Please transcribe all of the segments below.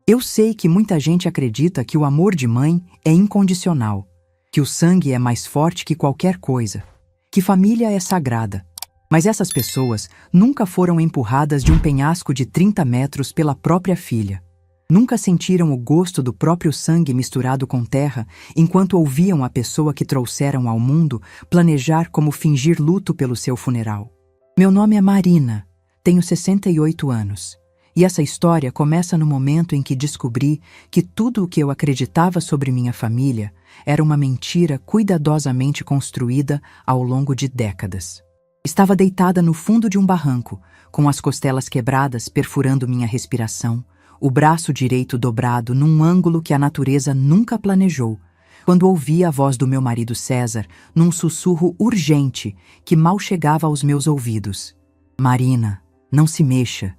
Eu sei que muita gente acredita que o amor de mãe é incondicional, que o sangue é mais forte que qualquer coisa, que família é sagrada. Mas essas pessoas nunca foram empurradas de um penhasco de 30 metros pela própria filha. Nunca sentiram o gosto do próprio sangue misturado com terra enquanto ouviam a pessoa que trouxeram ao mundo planejar como fingir luto pelo seu funeral. Meu nome é Marina, tenho 68 anos. E essa história começa no momento em que descobri que tudo o que eu acreditava sobre minha família era uma mentira cuidadosamente construída ao longo de décadas. Estava deitada no fundo de um barranco, com as costelas quebradas perfurando minha respiração, o braço direito dobrado num ângulo que a natureza nunca planejou, quando ouvi a voz do meu marido César num sussurro urgente que mal chegava aos meus ouvidos. Marina, não se mexa.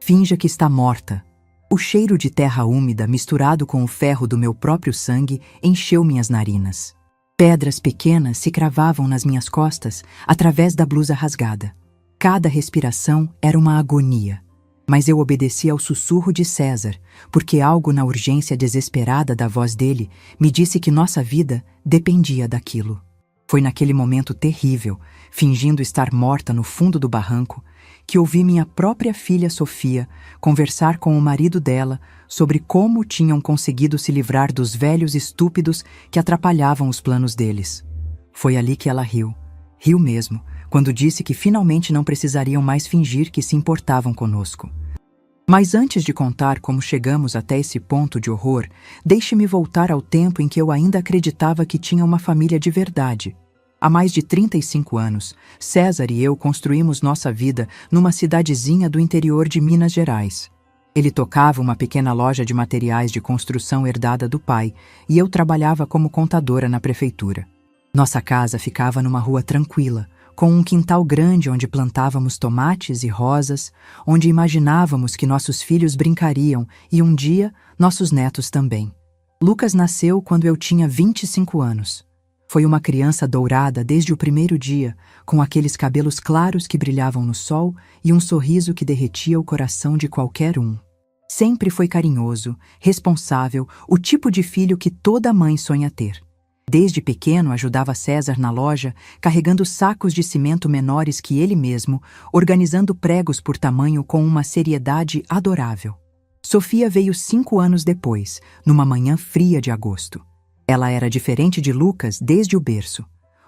Finja que está morta. O cheiro de terra úmida misturado com o ferro do meu próprio sangue encheu minhas narinas. Pedras pequenas se cravavam nas minhas costas através da blusa rasgada. Cada respiração era uma agonia. Mas eu obedeci ao sussurro de César, porque algo na urgência desesperada da voz dele me disse que nossa vida dependia daquilo. Foi naquele momento terrível, fingindo estar morta no fundo do barranco, que ouvi minha própria filha Sofia conversar com o marido dela sobre como tinham conseguido se livrar dos velhos estúpidos que atrapalhavam os planos deles. Foi ali que ela riu. Riu mesmo, quando disse que finalmente não precisariam mais fingir que se importavam conosco. Mas antes de contar como chegamos até esse ponto de horror, deixe-me voltar ao tempo em que eu ainda acreditava que tinha uma família de verdade. Há mais de 35 anos, César e eu construímos nossa vida numa cidadezinha do interior de Minas Gerais. Ele tocava uma pequena loja de materiais de construção herdada do pai e eu trabalhava como contadora na prefeitura. Nossa casa ficava numa rua tranquila, com um quintal grande onde plantávamos tomates e rosas, onde imaginávamos que nossos filhos brincariam e um dia nossos netos também. Lucas nasceu quando eu tinha 25 anos. Foi uma criança dourada desde o primeiro dia, com aqueles cabelos claros que brilhavam no sol e um sorriso que derretia o coração de qualquer um. Sempre foi carinhoso, responsável, o tipo de filho que toda mãe sonha ter. Desde pequeno ajudava César na loja, carregando sacos de cimento menores que ele mesmo, organizando pregos por tamanho com uma seriedade adorável. Sofia veio 5 anos depois, numa manhã fria de agosto. Ela era diferente de Lucas desde o berço.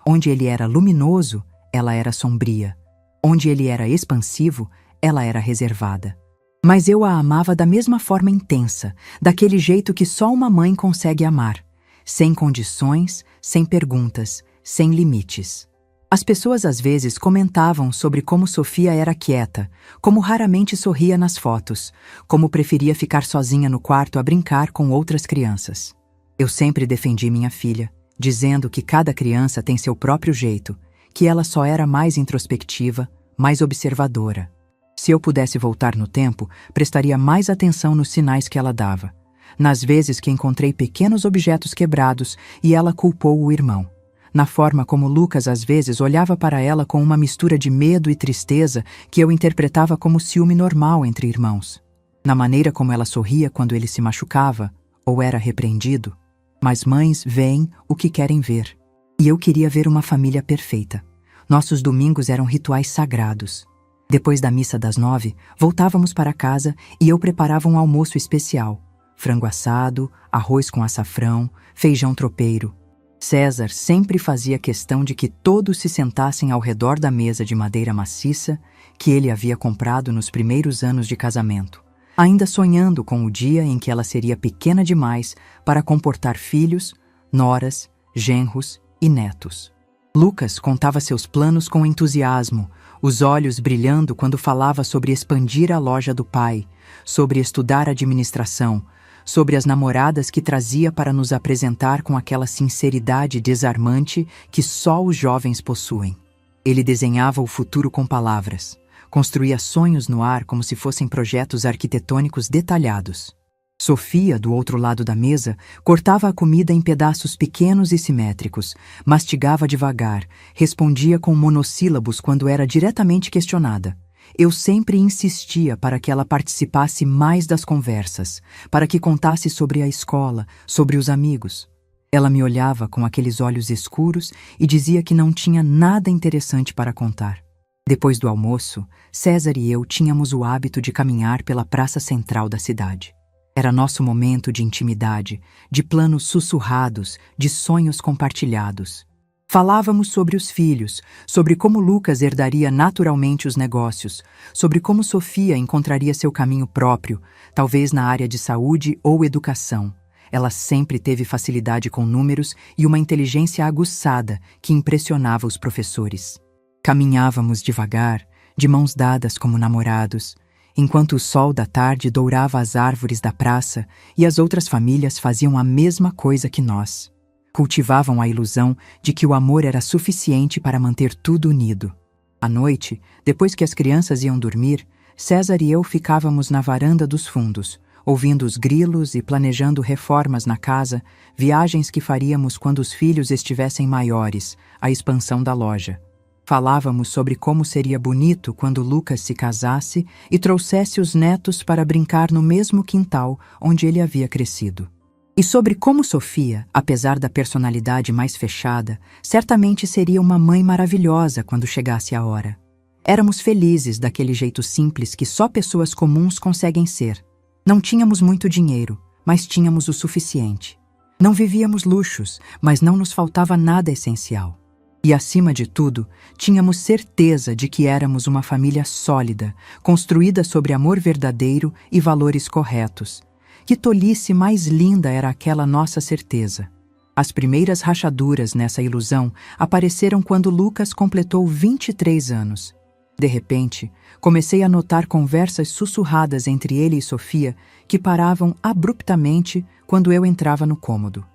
Onde ele era luminoso, ela era sombria. Onde ele era expansivo, ela era reservada. Mas eu a amava da mesma forma intensa, daquele jeito que só uma mãe consegue amar. Sem condições, sem perguntas, sem limites. As pessoas às vezes comentavam sobre como Sofia era quieta, como raramente sorria nas fotos, como preferia ficar sozinha no quarto a brincar com outras crianças. Eu sempre defendi minha filha, dizendo que cada criança tem seu próprio jeito, que ela só era mais introspectiva, mais observadora. Se eu pudesse voltar no tempo, prestaria mais atenção nos sinais que ela dava. Nas vezes que encontrei pequenos objetos quebrados e ela culpou o irmão. Na forma como Lucas às vezes olhava para ela com uma mistura de medo e tristeza que eu interpretava como ciúme normal entre irmãos. Na maneira como ela sorria quando ele se machucava ou era repreendido. Mas mães veem o que querem ver. E eu queria ver uma família perfeita. Nossos domingos eram rituais sagrados. Depois da missa das 9, voltávamos para casa e eu preparava um almoço especial. Frango assado, arroz com açafrão, feijão tropeiro. César sempre fazia questão de que todos se sentassem ao redor da mesa de madeira maciça que ele havia comprado nos primeiros anos de casamento. Ainda sonhando com o dia em que ela seria pequena demais para comportar filhos, noras, genros e netos. Lucas contava seus planos com entusiasmo, os olhos brilhando quando falava sobre expandir a loja do pai, sobre estudar administração, sobre as namoradas que trazia para nos apresentar com aquela sinceridade desarmante que só os jovens possuem. Ele desenhava o futuro com palavras. Construía sonhos no ar como se fossem projetos arquitetônicos detalhados. Sofia, do outro lado da mesa, cortava a comida em pedaços pequenos e simétricos, mastigava devagar, respondia com monossílabos quando era diretamente questionada. eu sempre insistia para que ela participasse mais das conversas, para que contasse sobre a escola, sobre os amigos. Ela me olhava com aqueles olhos escuros e dizia que não tinha nada interessante para contar. Depois do almoço, César e eu tínhamos o hábito de caminhar pela praça central da cidade. Era nosso momento de intimidade, de planos sussurrados, de sonhos compartilhados. Falávamos sobre os filhos, sobre como Lucas herdaria naturalmente os negócios, sobre como Sofia encontraria seu caminho próprio, talvez na área de saúde ou educação. Ela sempre teve facilidade com números e uma inteligência aguçada que impressionava os professores. Caminhávamos devagar, de mãos dadas como namorados, enquanto o sol da tarde dourava as árvores da praça e as outras famílias faziam a mesma coisa que nós. Cultivavam a ilusão de que o amor era suficiente para manter tudo unido. À noite, depois que as crianças iam dormir, César e eu ficávamos na varanda dos fundos, ouvindo os grilos e planejando reformas na casa, viagens que faríamos quando os filhos estivessem maiores, a expansão da loja. Falávamos sobre como seria bonito quando Lucas se casasse e trouxesse os netos para brincar no mesmo quintal onde ele havia crescido. E sobre como Sofia, apesar da personalidade mais fechada, certamente seria uma mãe maravilhosa quando chegasse a hora. Éramos felizes daquele jeito simples que só pessoas comuns conseguem ser. Não tínhamos muito dinheiro, mas tínhamos o suficiente. Não vivíamos luxos, mas não nos faltava nada essencial. E, acima de tudo, tínhamos certeza de que éramos uma família sólida, construída sobre amor verdadeiro e valores corretos. Que tolice mais linda era aquela nossa certeza. As primeiras rachaduras nessa ilusão apareceram quando Lucas completou 23 anos. De repente, comecei a notar conversas sussurradas entre ele e Sofia que paravam abruptamente quando eu entrava no cômodo.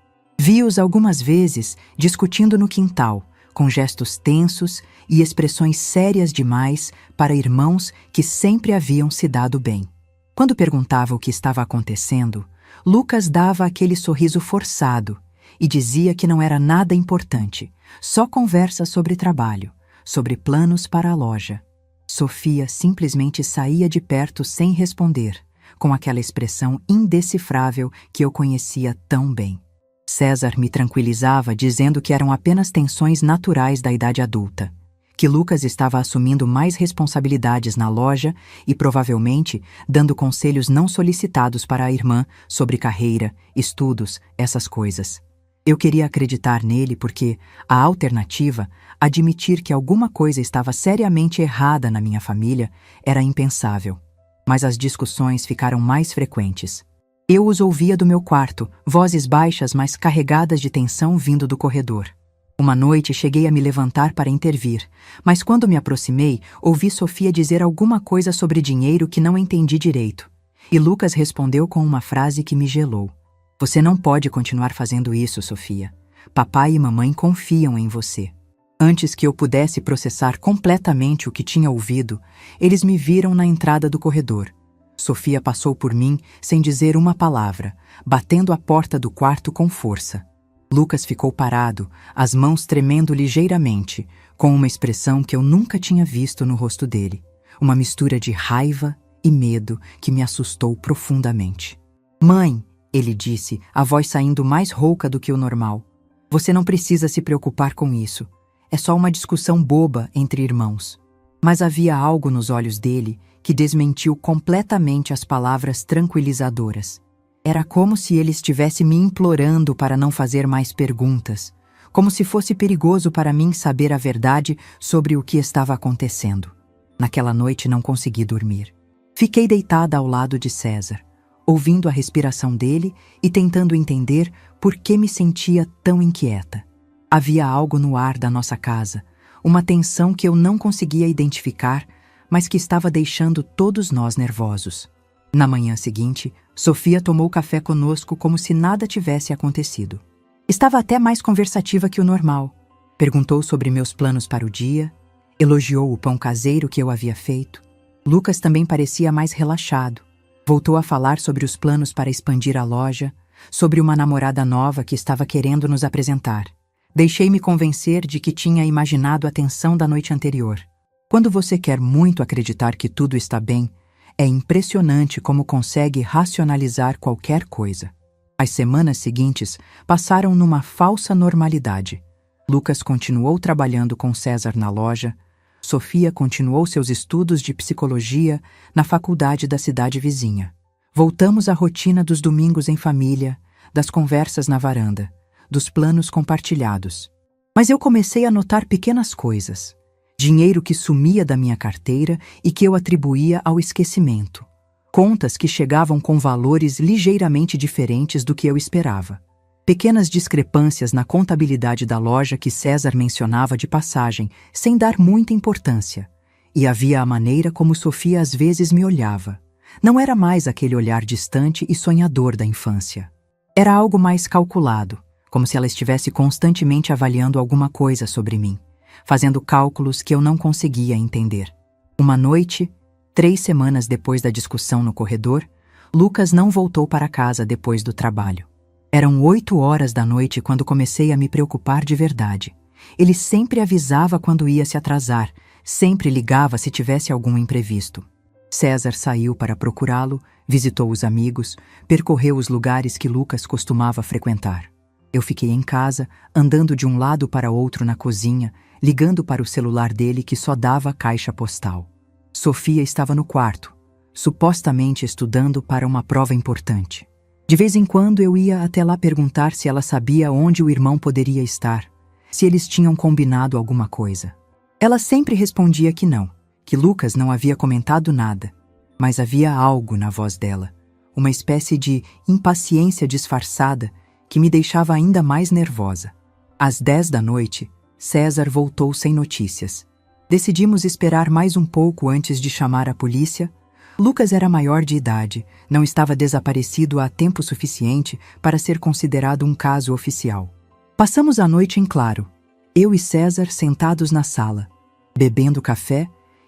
Vi-os algumas vezes discutindo no quintal, com gestos tensos e expressões sérias demais para irmãos que sempre haviam se dado bem. Quando perguntava o que estava acontecendo, Lucas dava aquele sorriso forçado e dizia que não era nada importante, só conversa sobre trabalho, sobre planos para a loja. Sofia simplesmente saía de perto sem responder, com aquela expressão indecifrável que eu conhecia tão bem. César me tranquilizava dizendo que eram apenas tensões naturais da idade adulta, que Lucas estava assumindo mais responsabilidades na loja e provavelmente dando conselhos não solicitados para a irmã sobre carreira, estudos, essas coisas. Eu queria acreditar nele porque a alternativa, admitir que alguma coisa estava seriamente errada na minha família, era impensável. Mas as discussões ficaram mais frequentes. Eu os ouvia do meu quarto, vozes baixas mas carregadas de tensão vindo do corredor. Uma noite cheguei a me levantar para intervir, mas quando me aproximei, ouvi Sofia dizer alguma coisa sobre dinheiro que não entendi direito. E Lucas respondeu com uma frase que me gelou. Você não pode continuar fazendo isso, Sofia. Papai e mamãe confiam em você. Antes que eu pudesse processar completamente o que tinha ouvido, eles me viram na entrada do corredor. Sofia passou por mim sem dizer uma palavra, batendo a porta do quarto com força. Lucas ficou parado, as mãos tremendo ligeiramente, com uma expressão que eu nunca tinha visto no rosto dele. Uma mistura de raiva e medo que me assustou profundamente. Mãe, ele disse, a voz saindo mais rouca do que o normal. Você não precisa se preocupar com isso. É só uma discussão boba entre irmãos. Mas havia algo nos olhos dele que desmentiu completamente as palavras tranquilizadoras. Era como se ele estivesse me implorando para não fazer mais perguntas, como se fosse perigoso para mim saber a verdade sobre o que estava acontecendo. Naquela noite não consegui dormir. Fiquei deitada ao lado de César, ouvindo a respiração dele e tentando entender por que me sentia tão inquieta. Havia algo no ar da nossa casa, uma tensão que eu não conseguia identificar, mas que estava deixando todos nós nervosos. Na manhã seguinte, Sofia tomou café conosco como se nada tivesse acontecido. Estava até mais conversativa que o normal. Perguntou sobre meus planos para o dia, elogiou o pão caseiro que eu havia feito. Lucas também parecia mais relaxado. Voltou a falar sobre os planos para expandir a loja, sobre uma namorada nova que estava querendo nos apresentar. Deixei-me convencer de que tinha imaginado a tensão da noite anterior. Quando você quer muito acreditar que tudo está bem, é impressionante como consegue racionalizar qualquer coisa. As semanas seguintes passaram numa falsa normalidade. Lucas continuou trabalhando com César na loja, Sofia continuou seus estudos de psicologia na faculdade da cidade vizinha. Voltamos à rotina dos domingos em família, das conversas na varanda, dos planos compartilhados. Mas eu comecei a notar pequenas coisas. Dinheiro que sumia da minha carteira e que eu atribuía ao esquecimento. Contas que chegavam com valores ligeiramente diferentes do que eu esperava. Pequenas discrepâncias na contabilidade da loja que César mencionava de passagem, sem dar muita importância. E havia a maneira como Sofia às vezes me olhava. Não era mais aquele olhar distante e sonhador da infância. Era algo mais calculado, como se ela estivesse constantemente avaliando alguma coisa sobre mim, fazendo cálculos que eu não conseguia entender. Uma noite, 3 semanas depois da discussão no corredor, Lucas não voltou para casa depois do trabalho. Eram 8 horas da noite quando comecei a me preocupar de verdade. Ele sempre avisava quando ia se atrasar, sempre ligava se tivesse algum imprevisto. César saiu para procurá-lo, visitou os amigos, percorreu os lugares que Lucas costumava frequentar. Eu fiquei em casa, andando de um lado para outro na cozinha, ligando para o celular dele que só dava caixa postal. Sofia estava no quarto, supostamente estudando para uma prova importante. De vez em quando eu ia até lá perguntar se ela sabia onde o irmão poderia estar, se eles tinham combinado alguma coisa. Ela sempre respondia que não, que Lucas não havia comentado nada, mas havia algo na voz dela, uma espécie de impaciência disfarçada que me deixava ainda mais nervosa. Às 10 da noite, César voltou sem notícias. Decidimos esperar mais um pouco antes de chamar a polícia. Lucas era maior de idade, não estava desaparecido há tempo suficiente para ser considerado um caso oficial. Passamos a noite em claro, eu e César sentados na sala, bebendo café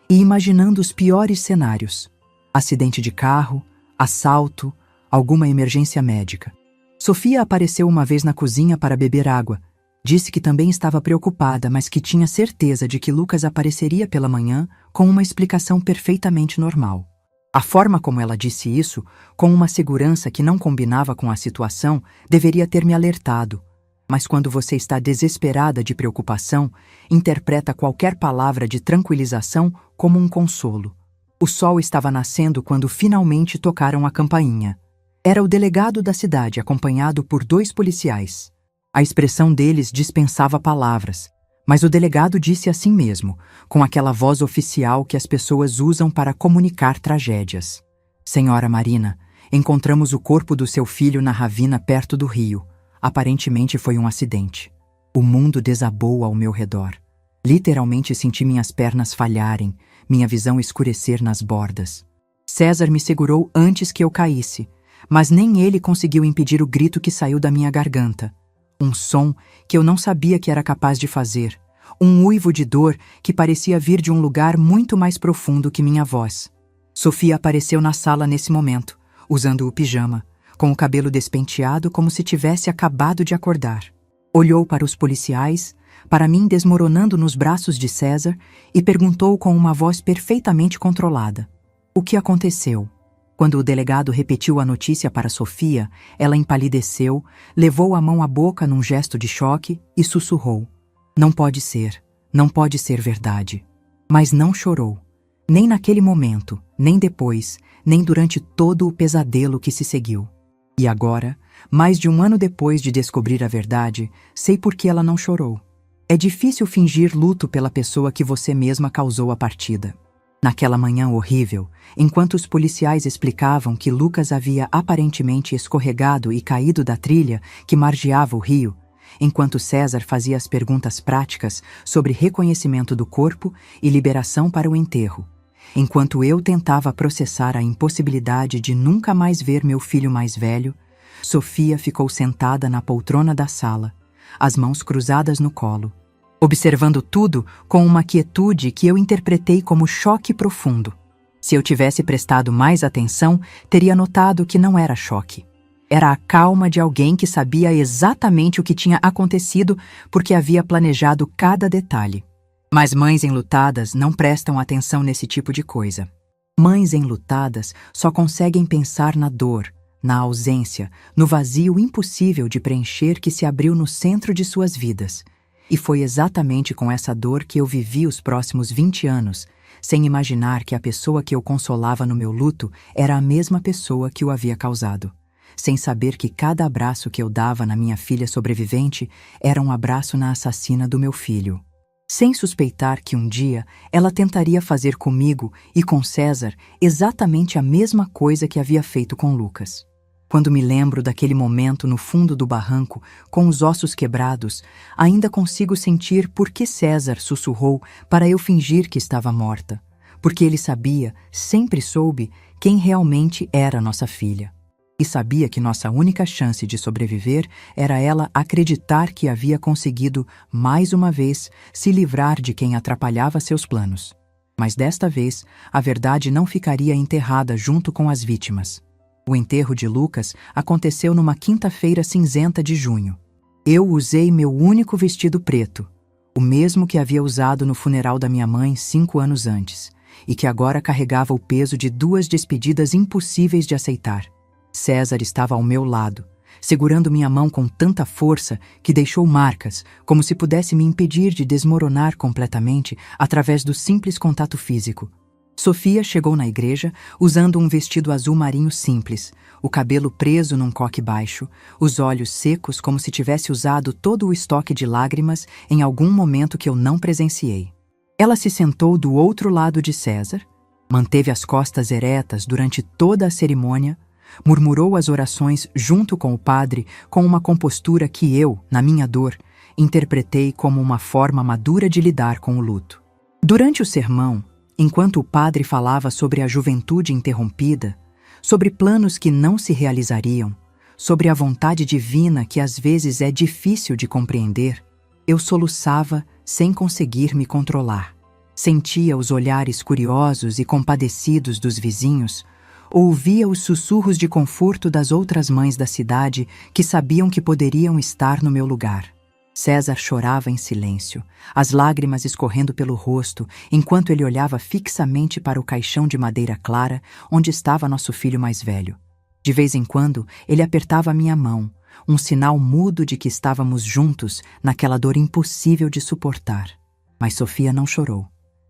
e imaginando os piores cenários. Acidente de carro, assalto, alguma emergência médica. Sofia apareceu uma vez na cozinha para beber água. Disse que também estava preocupada, mas que tinha certeza de que Lucas apareceria pela manhã com uma explicação perfeitamente normal. A forma como ela disse isso, com uma segurança que não combinava com a situação, deveria ter me alertado. Mas quando você está desesperada de preocupação, interpreta qualquer palavra de tranquilização como um consolo. O sol estava nascendo quando finalmente tocaram a campainha. Era o delegado da cidade, acompanhado por 2 policiais. A expressão deles dispensava palavras, mas o delegado disse assim mesmo, com aquela voz oficial que as pessoas usam para comunicar tragédias. Senhora Marina, encontramos o corpo do seu filho na ravina perto do rio. Aparentemente foi um acidente. O mundo desabou ao meu redor. Literalmente senti minhas pernas falharem, minha visão escurecer nas bordas. César me segurou antes que eu caísse, mas nem ele conseguiu impedir o grito que saiu da minha garganta. Um som que eu não sabia que era capaz de fazer. Um uivo de dor que parecia vir de um lugar muito mais profundo que minha voz. Sofia apareceu na sala nesse momento, usando o pijama, com o cabelo despenteado como se tivesse acabado de acordar. Olhou para os policiais, para mim desmoronando nos braços de César, e perguntou com uma voz perfeitamente controlada: o que aconteceu? Quando o delegado repetiu a notícia para Sofia, ela empalideceu, levou a mão à boca num gesto de choque e sussurrou: não pode ser verdade. Mas não chorou. Nem naquele momento, nem depois, nem durante todo o pesadelo que se seguiu. E agora, mais de 1 ano depois de descobrir a verdade, sei por que ela não chorou. É difícil fingir luto pela pessoa que você mesma causou a partida. Naquela manhã horrível, enquanto os policiais explicavam que Lucas havia aparentemente escorregado e caído da trilha que margeava o rio, enquanto César fazia as perguntas práticas sobre reconhecimento do corpo e liberação para o enterro, enquanto eu tentava processar a impossibilidade de nunca mais ver meu filho mais velho, Sofia ficou sentada na poltrona da sala, as mãos cruzadas no colo, observando tudo com uma quietude que eu interpretei como choque profundo. Se eu tivesse prestado mais atenção, teria notado que não era choque. Era a calma de alguém que sabia exatamente o que tinha acontecido porque havia planejado cada detalhe. Mas mães enlutadas não prestam atenção nesse tipo de coisa. Mães enlutadas só conseguem pensar na dor, na ausência, no vazio impossível de preencher que se abriu no centro de suas vidas. E foi exatamente com essa dor que eu vivi os próximos 20 anos, sem imaginar que a pessoa que eu consolava no meu luto era a mesma pessoa que o havia causado. Sem saber que cada abraço que eu dava na minha filha sobrevivente era um abraço na assassina do meu filho. Sem suspeitar que um dia ela tentaria fazer comigo e com César exatamente a mesma coisa que havia feito com Lucas. Quando me lembro daquele momento no fundo do barranco, com os ossos quebrados, ainda consigo sentir por que César sussurrou para eu fingir que estava morta. Porque ele sabia, sempre soube, quem realmente era nossa filha. E sabia que nossa única chance de sobreviver era ela acreditar que havia conseguido, mais uma vez, se livrar de quem atrapalhava seus planos. Mas desta vez, a verdade não ficaria enterrada junto com as vítimas. O enterro de Lucas aconteceu numa quinta-feira cinzenta de junho. Eu usei meu único vestido preto, o mesmo que havia usado no funeral da minha mãe 5 anos antes, e que agora carregava o peso de 2 despedidas impossíveis de aceitar. César estava ao meu lado, segurando minha mão com tanta força que deixou marcas, como se pudesse me impedir de desmoronar completamente através do simples contato físico. Sofia chegou na igreja usando um vestido azul marinho simples, o cabelo preso num coque baixo, os olhos secos como se tivesse usado todo o estoque de lágrimas em algum momento que eu não presenciei. Ela se sentou do outro lado de César, manteve as costas eretas durante toda a cerimônia, murmurou as orações junto com o padre com uma compostura que eu, na minha dor, interpretei como uma forma madura de lidar com o luto. Durante o sermão, enquanto o padre falava sobre a juventude interrompida, sobre planos que não se realizariam, sobre a vontade divina que às vezes é difícil de compreender, eu soluçava sem conseguir me controlar. Sentia os olhares curiosos e compadecidos dos vizinhos, ouvia os sussurros de conforto das outras mães da cidade que sabiam que poderiam estar no meu lugar. César chorava em silêncio, as lágrimas escorrendo pelo rosto, enquanto ele olhava fixamente para o caixão de madeira clara onde estava nosso filho mais velho. De vez em quando, ele apertava minha mão, um sinal mudo de que estávamos juntos naquela dor impossível de suportar. Mas Sofia não chorou,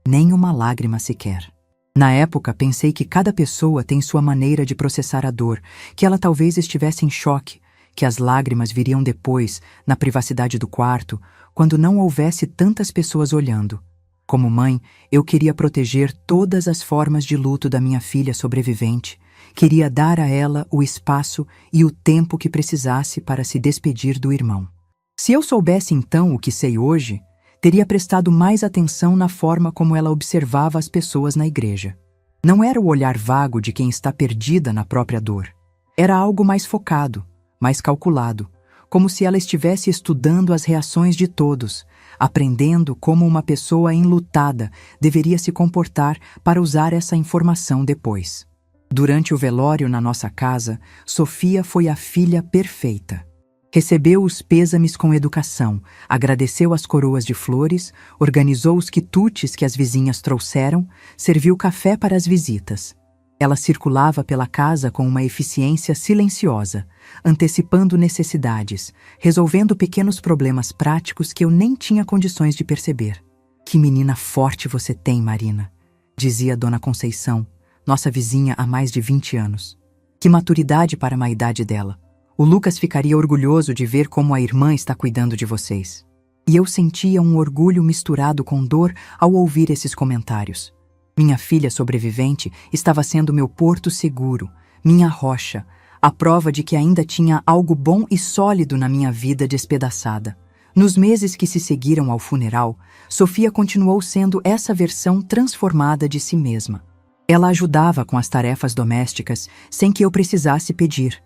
nem uma lágrima sequer. Na época, pensei que cada pessoa tem sua maneira de processar a dor, que ela talvez estivesse em choque, que as lágrimas viriam depois, na privacidade do quarto, quando não houvesse tantas pessoas olhando. Como mãe, eu queria proteger todas as formas de luto da minha filha sobrevivente, queria dar a ela o espaço e o tempo que precisasse para se despedir do irmão. Se eu soubesse então o que sei hoje, teria prestado mais atenção na forma como ela observava as pessoas na igreja. Não era o olhar vago de quem está perdida na própria dor. Era algo mais focado, mais calculado, como se ela estivesse estudando as reações de todos, aprendendo como uma pessoa enlutada deveria se comportar para usar essa informação depois. Durante o velório na nossa casa, Sofia foi a filha perfeita. Recebeu os pêsames com educação, agradeceu as coroas de flores, organizou os quitutes que as vizinhas trouxeram, serviu café para as visitas. Ela circulava pela casa com uma eficiência silenciosa, antecipando necessidades, resolvendo pequenos problemas práticos que eu nem tinha condições de perceber. "Que menina forte você tem, Marina", dizia Dona Conceição, nossa vizinha há mais de 20 anos. "Que maturidade para uma idade dela. O Lucas ficaria orgulhoso de ver como a irmã está cuidando de vocês." E eu sentia um orgulho misturado com dor ao ouvir esses comentários. Minha filha sobrevivente estava sendo meu porto seguro, minha rocha, a prova de que ainda tinha algo bom e sólido na minha vida despedaçada. Nos meses que se seguiram ao funeral, Sofia continuou sendo essa versão transformada de si mesma. Ela ajudava com as tarefas domésticas sem que eu precisasse pedir.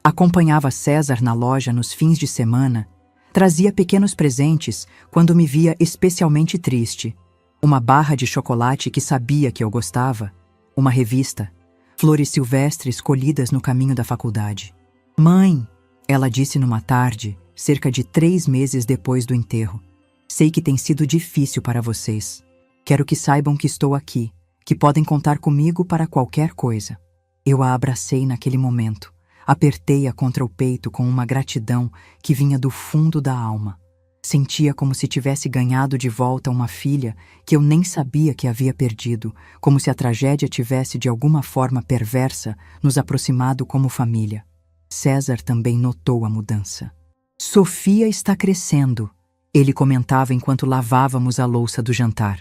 Acompanhava César na loja nos fins de semana, trazia pequenos presentes quando me via especialmente triste. Uma barra de chocolate que sabia que eu gostava, uma revista, flores silvestres colhidas no caminho da faculdade. "Mãe", ela disse numa tarde, cerca de 3 meses depois do enterro, Sei que tem sido difícil para vocês. Quero que saibam que estou aqui, que podem contar comigo para qualquer coisa. Eu a abracei naquele momento, apertei-a contra o peito com uma gratidão que vinha do fundo da alma. Sentia como se tivesse ganhado de volta uma filha que eu nem sabia que havia perdido, como se a tragédia tivesse de alguma forma perversa nos aproximado como família. César também notou a mudança. Sofia está crescendo, ele comentava enquanto lavávamos a louça do jantar.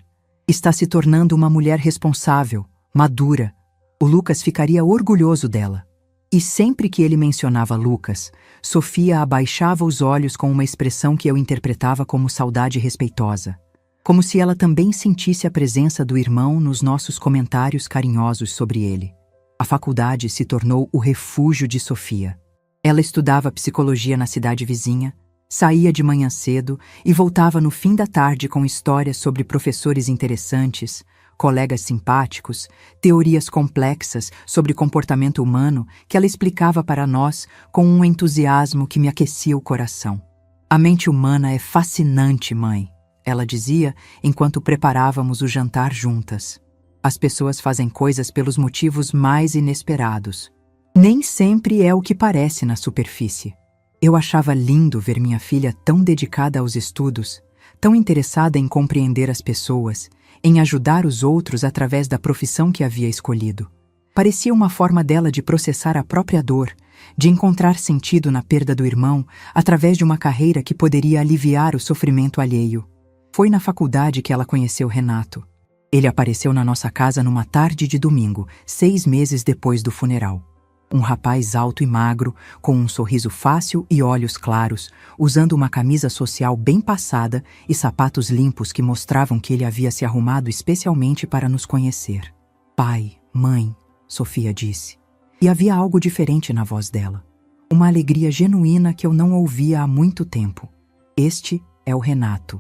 Está se tornando uma mulher responsável, madura. O Lucas ficaria orgulhoso dela. E sempre que ele mencionava Lucas, Sofia abaixava os olhos com uma expressão que eu interpretava como saudade respeitosa. Como se ela também sentisse a presença do irmão nos nossos comentários carinhosos sobre ele. A faculdade se tornou o refúgio de Sofia. Ela estudava psicologia na cidade vizinha, saía de manhã cedo e voltava no fim da tarde com histórias sobre professores interessantes, colegas simpáticos, teorias complexas sobre comportamento humano que ela explicava para nós com um entusiasmo que me aquecia o coração. A mente humana é fascinante, mãe, ela dizia enquanto preparávamos o jantar juntas. As pessoas fazem coisas pelos motivos mais inesperados. Nem sempre é o que parece na superfície. Eu achava lindo ver minha filha tão dedicada aos estudos, tão interessada em compreender as pessoas, em ajudar os outros através da profissão que havia escolhido. Parecia uma forma dela de processar a própria dor, de encontrar sentido na perda do irmão através de uma carreira que poderia aliviar o sofrimento alheio. Foi na faculdade que ela conheceu Renato. Ele apareceu na nossa casa numa tarde de domingo, 6 meses depois do funeral. Um rapaz alto e magro, com um sorriso fácil e olhos claros, usando uma camisa social bem passada e sapatos limpos que mostravam que ele havia se arrumado especialmente para nos conhecer. Pai, mãe, Sofia disse. E havia algo diferente na voz dela. Uma alegria genuína que eu não ouvia há muito tempo. Este é o Renato.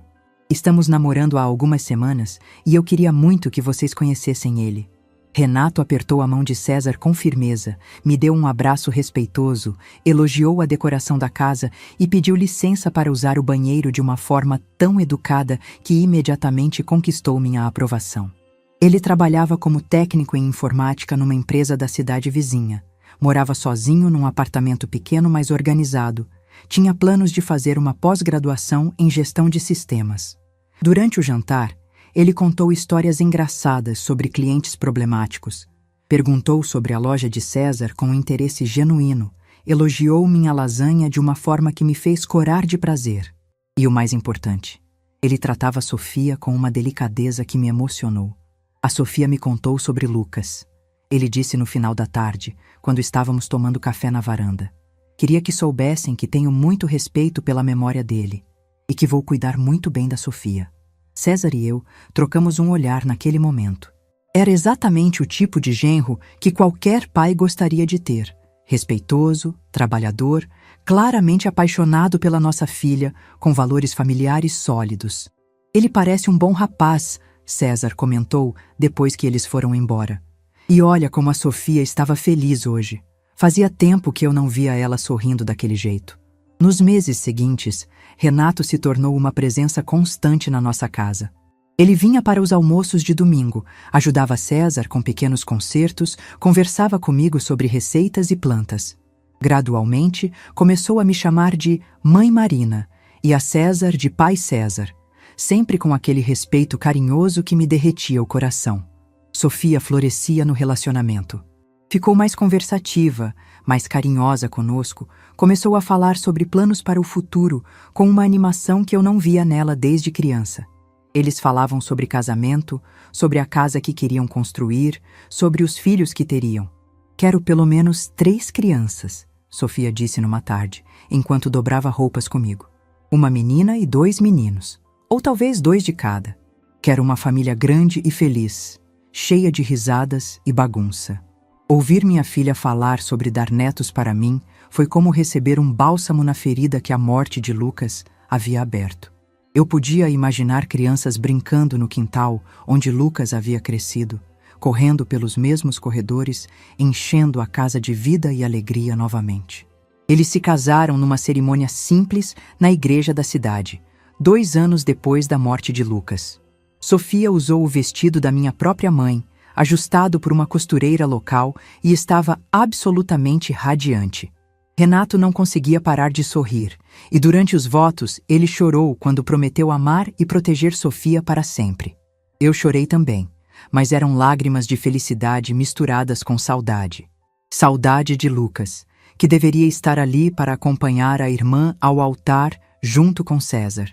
Estamos namorando há algumas semanas e eu queria muito que vocês conhecessem ele. Renato apertou a mão de César com firmeza, me deu um abraço respeitoso, elogiou a decoração da casa e pediu licença para usar o banheiro de uma forma tão educada que imediatamente conquistou minha aprovação. Ele trabalhava como técnico em informática numa empresa da cidade vizinha. Morava sozinho num apartamento pequeno mas organizado. Tinha planos de fazer uma pós-graduação em gestão de sistemas. Durante o jantar, ele contou histórias engraçadas sobre clientes problemáticos. Perguntou sobre a loja de César com um interesse genuíno. Elogiou minha lasanha de uma forma que me fez corar de prazer. E o mais importante, ele tratava Sofia com uma delicadeza que me emocionou. A Sofia me contou sobre Lucas. Ele disse no final da tarde, quando estávamos tomando café na varanda. Queria que soubessem que tenho muito respeito pela memória dele e que vou cuidar muito bem da Sofia. César e eu trocamos um olhar naquele momento. Era exatamente o tipo de genro que qualquer pai gostaria de ter. Respeitoso, trabalhador, claramente apaixonado pela nossa filha, com valores familiares sólidos. Ele parece um bom rapaz, César comentou depois que eles foram embora. E olha como a Sofia estava feliz hoje. Fazia tempo que eu não via ela sorrindo daquele jeito. Nos meses seguintes, Renato se tornou uma presença constante na nossa casa. Ele vinha para os almoços de domingo, ajudava César com pequenos concertos, conversava comigo sobre receitas e plantas. Gradualmente, começou a me chamar de Mãe Marina e a César de Pai César, sempre com aquele respeito carinhoso que me derretia o coração. Sofia florescia no relacionamento. Ficou mais conversativa, mais carinhosa conosco, começou a falar sobre planos para o futuro, com uma animação que eu não via nela desde criança. Eles falavam sobre casamento, sobre a casa que queriam construir, sobre os filhos que teriam. Quero pelo menos 3 crianças, Sofia disse numa tarde, enquanto dobrava roupas comigo. Uma menina e 2 meninos, ou talvez 2 de cada. Quero uma família grande e feliz, cheia de risadas e bagunça. Ouvir minha filha falar sobre dar netos para mim foi como receber um bálsamo na ferida que a morte de Lucas havia aberto. Eu podia imaginar crianças brincando no quintal onde Lucas havia crescido, correndo pelos mesmos corredores, enchendo a casa de vida e alegria novamente. Eles se casaram numa cerimônia simples na igreja da cidade, 2 anos depois da morte de Lucas. Sofia usou o vestido da minha própria mãe, ajustado por uma costureira local, e estava absolutamente radiante. Renato não conseguia parar de sorrir, e durante os votos ele chorou quando prometeu amar e proteger Sofia para sempre. Eu chorei também, mas eram lágrimas de felicidade misturadas com saudade. Saudade de Lucas, que deveria estar ali para acompanhar a irmã ao altar junto com César.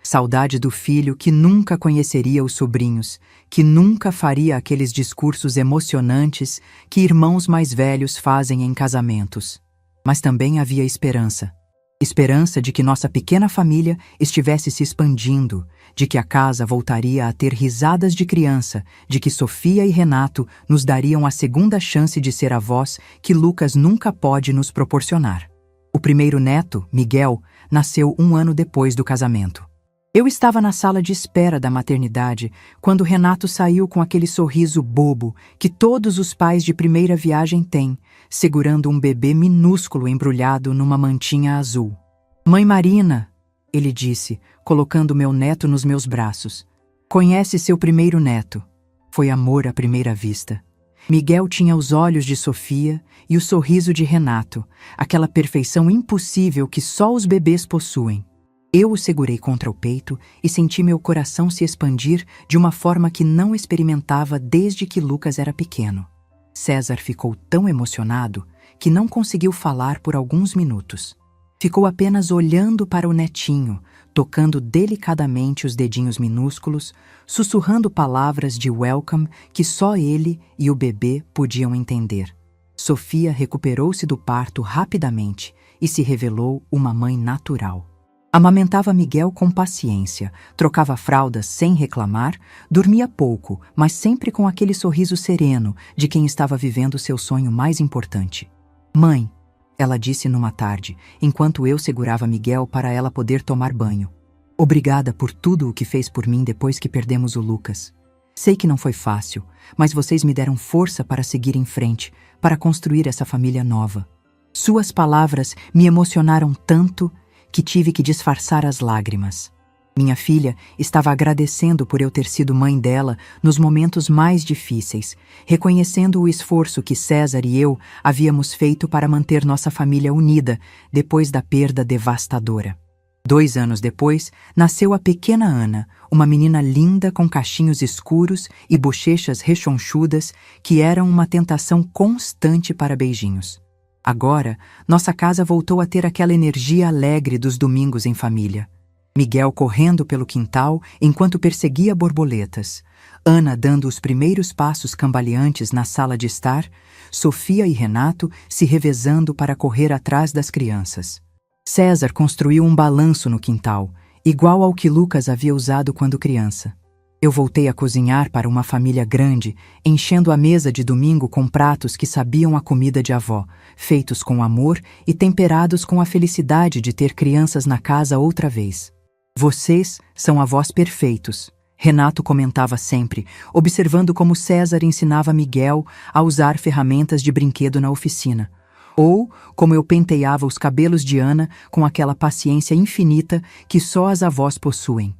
Saudade do filho que nunca conheceria os sobrinhos, que nunca faria aqueles discursos emocionantes que irmãos mais velhos fazem em casamentos. Mas também havia esperança. Esperança de que nossa pequena família estivesse se expandindo, de que a casa voltaria a ter risadas de criança, de que Sofia e Renato nos dariam a segunda chance de ser avós que Lucas nunca pode nos proporcionar. O primeiro neto, Miguel, nasceu 1 ano depois do casamento. Eu estava na sala de espera da maternidade quando Renato saiu com aquele sorriso bobo que todos os pais de primeira viagem têm, segurando um bebê minúsculo embrulhado numa mantinha azul. "Mãe Marina", ele disse, colocando meu neto nos meus braços. "Conhece seu primeiro neto." Foi amor à primeira vista. Miguel tinha os olhos de Sofia e o sorriso de Renato, aquela perfeição impossível que só os bebês possuem. Eu o segurei contra o peito e senti meu coração se expandir de uma forma que não experimentava desde que Lucas era pequeno. César ficou tão emocionado que não conseguiu falar por alguns minutos. Ficou apenas olhando para o netinho, tocando delicadamente os dedinhos minúsculos, sussurrando palavras de welcome que só ele e o bebê podiam entender. Sofia recuperou-se do parto rapidamente e se revelou uma mãe natural. Amamentava Miguel com paciência, trocava fraldas sem reclamar, dormia pouco, mas sempre com aquele sorriso sereno de quem estava vivendo seu sonho mais importante. "Mãe", ela disse numa tarde, enquanto eu segurava Miguel para ela poder tomar banho. "Obrigada por tudo o que fez por mim depois que perdemos o Lucas. Sei que não foi fácil, mas vocês me deram força para seguir em frente, para construir essa família nova. Suas palavras me emocionaram tanto que tive que disfarçar as lágrimas. Minha filha estava agradecendo por eu ter sido mãe dela nos momentos mais difíceis, reconhecendo o esforço que César e eu havíamos feito para manter nossa família unida depois da perda devastadora. 2 anos depois, nasceu a pequena Ana, uma menina linda com cachinhos escuros e bochechas rechonchudas que eram uma tentação constante para beijinhos. Agora, nossa casa voltou a ter aquela energia alegre dos domingos em família. Miguel correndo pelo quintal enquanto perseguia borboletas, Ana dando os primeiros passos cambaleantes na sala de estar, Sofia e Renato se revezando para correr atrás das crianças. César construiu um balanço no quintal, igual ao que Lucas havia usado quando criança. Eu voltei a cozinhar para uma família grande, enchendo a mesa de domingo com pratos que sabiam a comida de avó, feitos com amor e temperados com a felicidade de ter crianças na casa outra vez. "Vocês são avós perfeitos", Renato comentava sempre, observando como César ensinava Miguel a usar ferramentas de brinquedo na oficina. Ou como eu penteava os cabelos de Ana com aquela paciência infinita que só as avós possuem.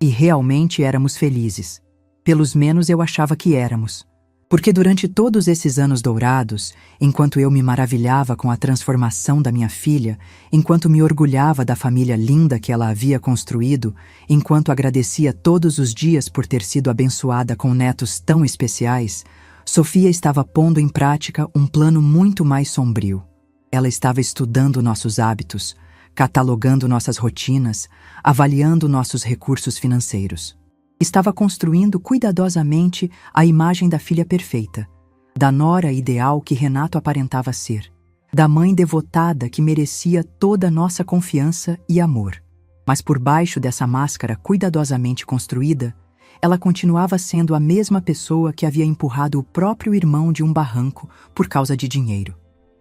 E realmente éramos felizes. Pelos menos eu achava que éramos. Porque durante todos esses anos dourados, enquanto eu me maravilhava com a transformação da minha filha, enquanto me orgulhava da família linda que ela havia construído, enquanto agradecia todos os dias por ter sido abençoada com netos tão especiais, Sofia estava pondo em prática um plano muito mais sombrio. Ela estava estudando nossos hábitos, catalogando nossas rotinas, avaliando nossos recursos financeiros. Estava construindo cuidadosamente a imagem da filha perfeita, da nora ideal que Renato aparentava ser, da mãe devotada que merecia toda a nossa confiança e amor. Mas por baixo dessa máscara cuidadosamente construída, ela continuava sendo a mesma pessoa que havia empurrado o próprio irmão de um barranco por causa de dinheiro.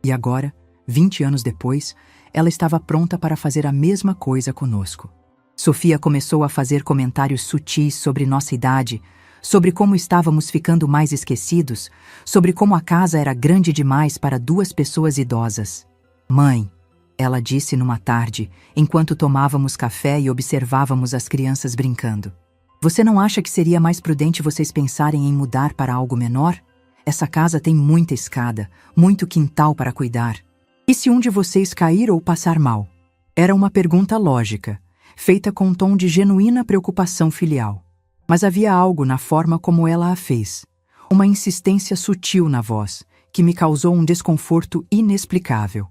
E agora, 20 anos depois, ela estava pronta para fazer a mesma coisa conosco. Sofia começou a fazer comentários sutis sobre nossa idade, sobre como estávamos ficando mais esquecidos, sobre como a casa era grande demais para 2 pessoas idosas. "Mãe", ela disse numa tarde, enquanto tomávamos café e observávamos as crianças brincando. Você não acha que seria mais prudente vocês pensarem em mudar para algo menor? Essa casa tem muita escada, muito quintal para cuidar. E se um de vocês cair ou passar mal? Era uma pergunta lógica, feita com um tom de genuína preocupação filial. Mas havia algo na forma como ela a fez. Uma insistência sutil na voz, que me causou um desconforto inexplicável.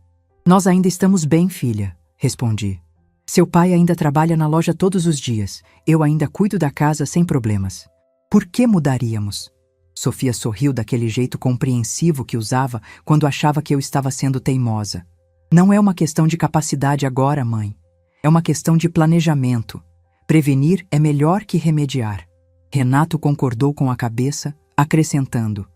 Nós ainda estamos bem, filha, respondi. Seu pai ainda trabalha na loja todos os dias. Eu ainda cuido da casa sem problemas. Por que mudaríamos? Sofia sorriu daquele jeito compreensivo que usava quando achava que eu estava sendo teimosa. Não é uma questão de capacidade agora, mãe. É uma questão de planejamento. Prevenir é melhor que remediar. Renato concordou com a cabeça, acrescentando.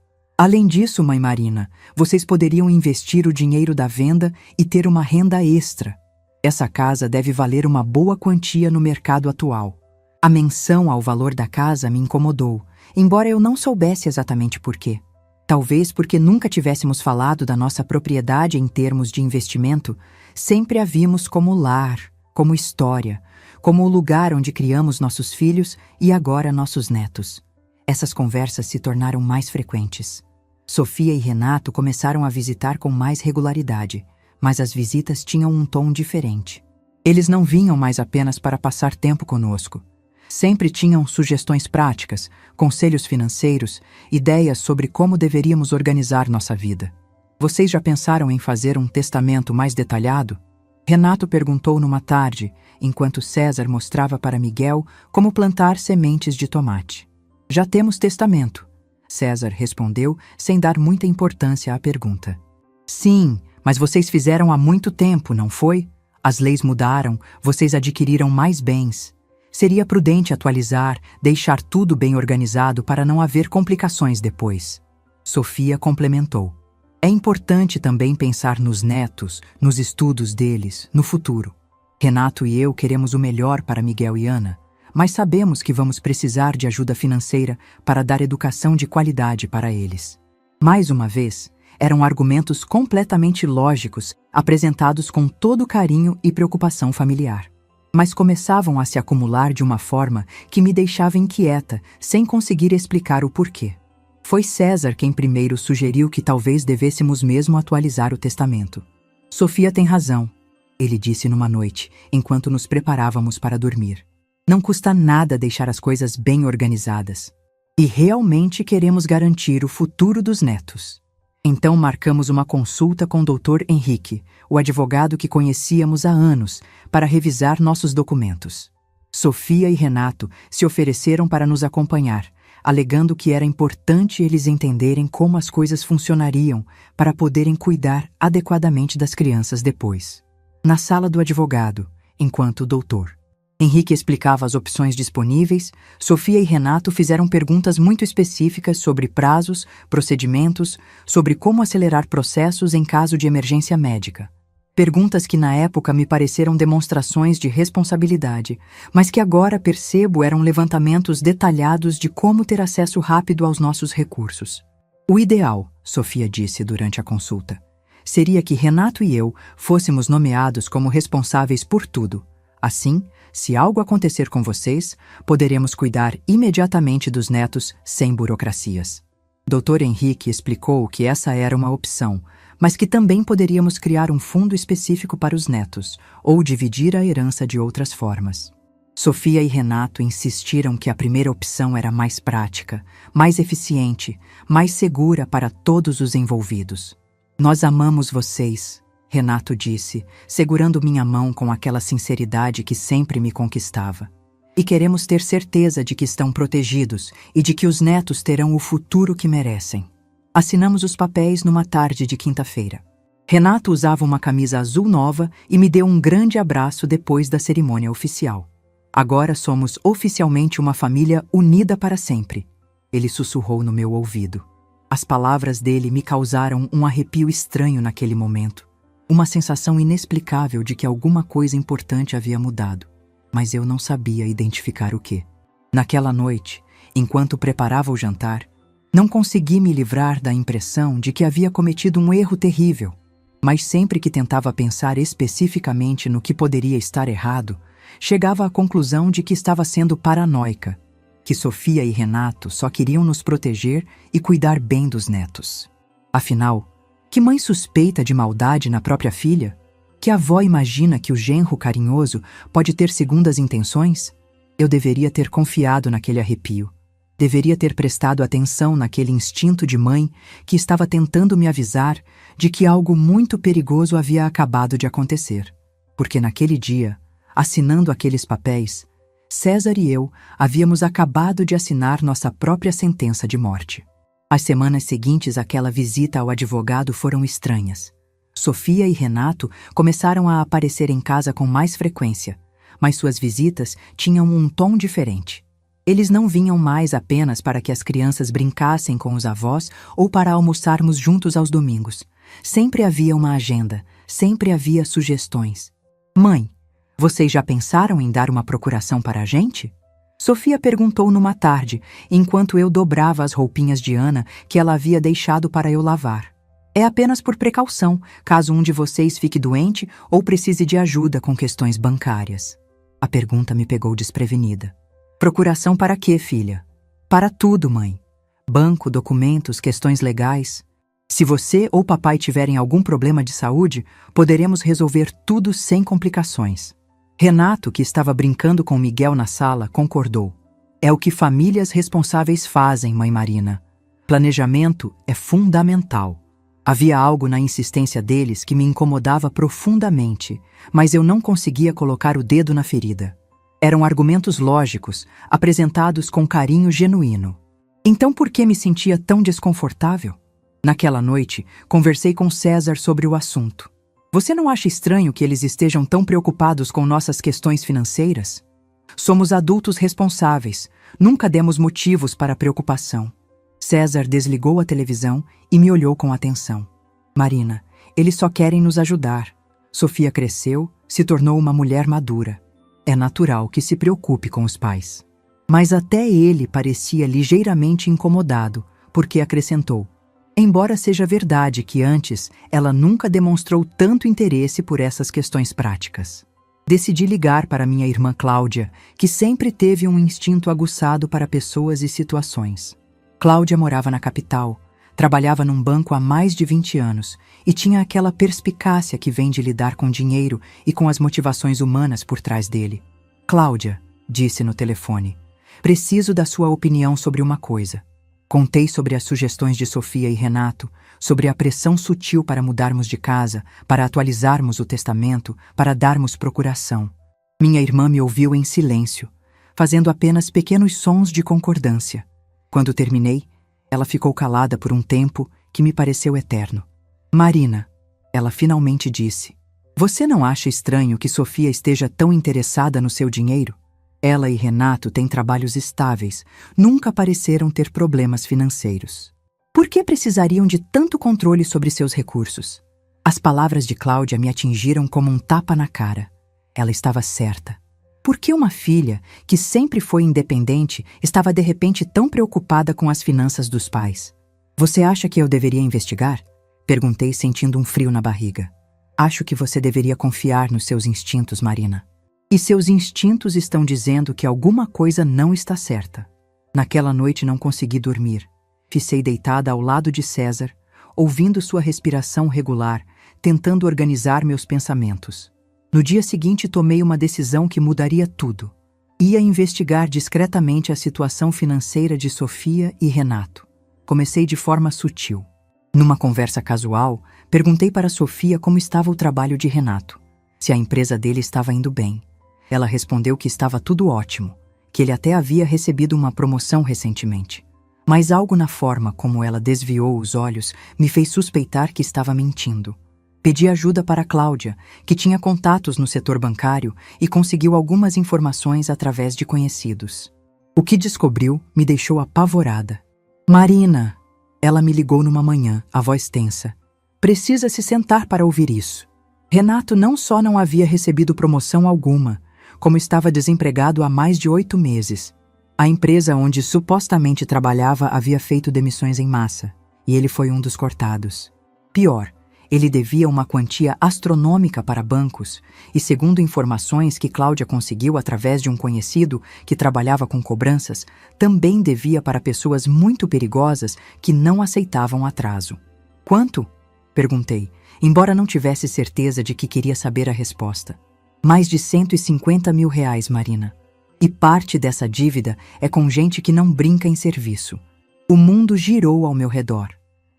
Além disso, mãe Marina, vocês poderiam investir o dinheiro da venda e ter uma renda extra. Essa casa deve valer uma boa quantia no mercado atual. A menção ao valor da casa me incomodou, embora eu não soubesse exatamente por quê. Talvez porque nunca tivéssemos falado da nossa propriedade em termos de investimento, sempre a vimos como lar, como história, como o lugar onde criamos nossos filhos e agora nossos netos. Essas conversas se tornaram mais frequentes. Sofia e Renato começaram a visitar com mais regularidade, mas as visitas tinham um tom diferente. Eles não vinham mais apenas para passar tempo conosco. Sempre tinham sugestões práticas, conselhos financeiros, ideias sobre como deveríamos organizar nossa vida. Vocês já pensaram em fazer um testamento mais detalhado? Renato perguntou numa tarde, enquanto César mostrava para Miguel como plantar sementes de tomate. Já temos testamento, César respondeu sem dar muita importância à pergunta. Sim, mas vocês fizeram há muito tempo, não foi? As leis mudaram, vocês adquiriram mais bens. Seria prudente atualizar, deixar tudo bem organizado para não haver complicações depois. Sofia complementou. É importante também pensar nos netos, nos estudos deles, no futuro. Renato e eu queremos o melhor para Miguel e Ana, mas sabemos que vamos precisar de ajuda financeira para dar educação de qualidade para eles. Mais uma vez, eram argumentos completamente lógicos, apresentados com todo carinho e preocupação familiar. Mas começavam a se acumular de uma forma que me deixava inquieta, sem conseguir explicar o porquê. Foi César quem primeiro sugeriu que talvez devêssemos mesmo atualizar o testamento. Sofia tem razão, ele disse numa noite, enquanto nos preparávamos para dormir. Não custa nada deixar as coisas bem organizadas. E realmente queremos garantir o futuro dos netos. Então marcamos uma consulta com o Dr. Henrique, o advogado que conhecíamos há anos, para revisar nossos documentos. Sofia e Renato se ofereceram para nos acompanhar, alegando que era importante eles entenderem como as coisas funcionariam para poderem cuidar adequadamente das crianças depois. Na sala do advogado, enquanto o doutor Henrique explicava as opções disponíveis, Sofia e Renato fizeram perguntas muito específicas sobre prazos, procedimentos, sobre como acelerar processos em caso de emergência médica. Perguntas que na época me pareceram demonstrações de responsabilidade, mas que agora percebo eram levantamentos detalhados de como ter acesso rápido aos nossos recursos. O ideal, Sofia disse durante a consulta, seria que Renato e eu fôssemos nomeados como responsáveis por tudo. Assim, se algo acontecer com vocês, poderemos cuidar imediatamente dos netos sem burocracias. Dr. Henrique explicou que essa era uma opção, mas que também poderíamos criar um fundo específico para os netos, ou dividir a herança de outras formas. Sofia e Renato insistiram que a primeira opção era mais prática, mais eficiente, mais segura para todos os envolvidos. Nós amamos vocês, Renato disse, segurando minha mão com aquela sinceridade que sempre me conquistava. E queremos ter certeza de que estão protegidos e de que os netos terão o futuro que merecem. Assinamos os papéis numa tarde de quinta-feira. Renato usava uma camisa azul nova e me deu um grande abraço depois da cerimônia oficial. Agora somos oficialmente uma família unida para sempre, ele sussurrou no meu ouvido. As palavras dele me causaram um arrepio estranho naquele momento. Uma sensação inexplicável de que alguma coisa importante havia mudado, mas eu não sabia identificar o quê. Naquela noite, enquanto preparava o jantar, não consegui me livrar da impressão de que havia cometido um erro terrível. Mas sempre que tentava pensar especificamente no que poderia estar errado, chegava à conclusão de que estava sendo paranoica, que Sofia e Renato só queriam nos proteger e cuidar bem dos netos. Afinal, que mãe suspeita de maldade na própria filha? Que avó imagina que o genro carinhoso pode ter segundas intenções? Eu deveria ter confiado naquele arrepio. Deveria ter prestado atenção naquele instinto de mãe que estava tentando me avisar de que algo muito perigoso havia acabado de acontecer. Porque naquele dia, assinando aqueles papéis, César e eu havíamos acabado de assinar nossa própria sentença de morte. As semanas seguintes àquela visita ao advogado foram estranhas. Sofia e Renato começaram a aparecer em casa com mais frequência, mas suas visitas tinham um tom diferente. Eles não vinham mais apenas para que as crianças brincassem com os avós ou para almoçarmos juntos aos domingos. Sempre havia uma agenda, sempre havia sugestões. Mãe, vocês já pensaram em dar uma procuração para a gente? Sofia perguntou numa tarde, enquanto eu dobrava as roupinhas de Ana que ela havia deixado para eu lavar. É apenas por precaução, caso um de vocês fique doente ou precise de ajuda com questões bancárias. A pergunta me pegou desprevenida. Procuração para quê, filha? Para tudo, mãe. Banco, documentos, questões legais. Se você ou papai tiverem algum problema de saúde, poderemos resolver tudo sem complicações. Renato, que estava brincando com Miguel na sala, concordou. É o que famílias responsáveis fazem, mãe Marina. Planejamento é fundamental. Havia algo na insistência deles que me incomodava profundamente, mas eu não conseguia colocar o dedo na ferida. Eram argumentos lógicos, apresentados com carinho genuíno. Então por que me sentia tão desconfortável? Naquela noite, conversei com César sobre o assunto. Você não acha estranho que eles estejam tão preocupados com nossas questões financeiras? Somos adultos responsáveis, nunca demos motivos para preocupação. César desligou a televisão e me olhou com atenção. Marina, eles só querem nos ajudar. Sofia cresceu, se tornou uma mulher madura. É natural que se preocupe com os pais. Mas até ele parecia ligeiramente incomodado, porque acrescentou: embora seja verdade que antes ela nunca demonstrou tanto interesse por essas questões práticas. Decidi ligar para minha irmã Cláudia, que sempre teve um instinto aguçado para pessoas e situações. Cláudia morava na capital, trabalhava num banco há mais de 20 anos e tinha aquela perspicácia que vem de lidar com dinheiro e com as motivações humanas por trás dele. Cláudia, disse no telefone, preciso da sua opinião sobre uma coisa. Contei sobre as sugestões de Sofia e Renato, sobre a pressão sutil para mudarmos de casa, para atualizarmos o testamento, para darmos procuração. Minha irmã me ouviu em silêncio, fazendo apenas pequenos sons de concordância. Quando terminei, ela ficou calada por um tempo que me pareceu eterno. Marina, ela finalmente disse, você não acha estranho que Sofia esteja tão interessada no seu dinheiro? Ela e Renato têm trabalhos estáveis, nunca pareceram ter problemas financeiros. Por que precisariam de tanto controle sobre seus recursos? As palavras de Cláudia me atingiram como um tapa na cara. Ela estava certa. Por que uma filha, que sempre foi independente, estava de repente tão preocupada com as finanças dos pais? Você acha que eu deveria investigar? Perguntei, sentindo um frio na barriga. Acho que você deveria confiar nos seus instintos, Marina. E seus instintos estão dizendo que alguma coisa não está certa. Naquela noite não consegui dormir. Fiquei deitada ao lado de César, ouvindo sua respiração regular, tentando organizar meus pensamentos. No dia seguinte tomei uma decisão que mudaria tudo. Ia investigar discretamente a situação financeira de Sofia e Renato. Comecei de forma sutil. Numa conversa casual, perguntei para Sofia como estava o trabalho de Renato, se a empresa dele estava indo bem. Ela respondeu que estava tudo ótimo, que ele até havia recebido uma promoção recentemente. Mas algo na forma como ela desviou os olhos me fez suspeitar que estava mentindo. Pedi ajuda para Cláudia, que tinha contatos no setor bancário e conseguiu algumas informações através de conhecidos. O que descobriu me deixou apavorada. Marina! Ela me ligou numa manhã, a voz tensa. Precisa se sentar para ouvir isso. Renato não só não havia recebido promoção alguma, como estava desempregado há mais de 8 meses. A empresa onde supostamente trabalhava havia feito demissões em massa, e ele foi um dos cortados. Pior, Ele devia uma quantia astronômica para bancos e, segundo informações que Cláudia conseguiu através de um conhecido que trabalhava com cobranças, também devia para pessoas muito perigosas que não aceitavam atraso. Quanto? Perguntei, embora não tivesse certeza de que queria saber a resposta. Mais de 150 mil reais, Marina. E parte dessa dívida é com gente que não brinca em serviço. O mundo girou ao meu redor.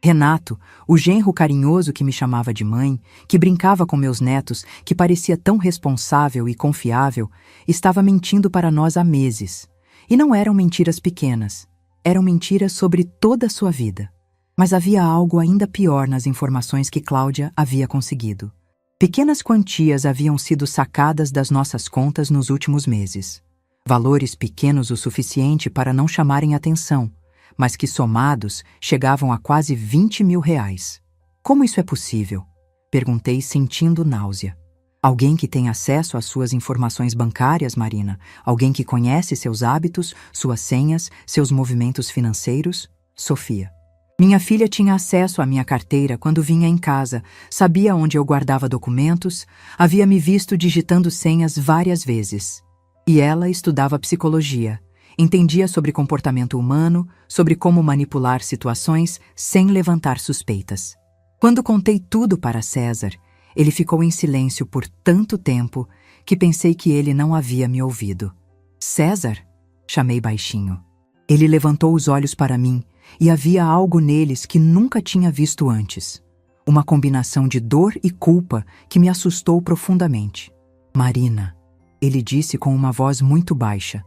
Renato, o genro carinhoso que me chamava de mãe, que brincava com meus netos, que parecia tão responsável e confiável, estava mentindo para nós há meses. E não eram mentiras pequenas. Eram mentiras sobre toda a sua vida. Mas havia algo ainda pior nas informações que Cláudia havia conseguido. Pequenas quantias haviam sido sacadas das nossas contas nos últimos meses. Valores pequenos o suficiente para não chamarem atenção, mas que somados chegavam a quase 20 mil reais. Como isso é possível? Perguntei sentindo náusea. Alguém que tem acesso às suas informações bancárias, Marina? Alguém que conhece seus hábitos, suas senhas, seus movimentos financeiros? Sofia. Minha filha tinha acesso à minha carteira quando vinha em casa, sabia onde eu guardava documentos, havia me visto digitando senhas várias vezes. E ela estudava psicologia, entendia sobre comportamento humano, sobre como manipular situações sem levantar suspeitas. Quando contei tudo para César, ele ficou em silêncio por tanto tempo que pensei que ele não havia me ouvido. César? Chamei baixinho. Ele levantou os olhos para mim e havia algo neles que nunca tinha visto antes. Uma combinação de dor e culpa que me assustou profundamente. Marina, ele disse com uma voz muito baixa,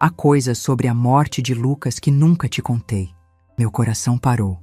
há coisas sobre a morte de Lucas que nunca te contei. Meu coração parou.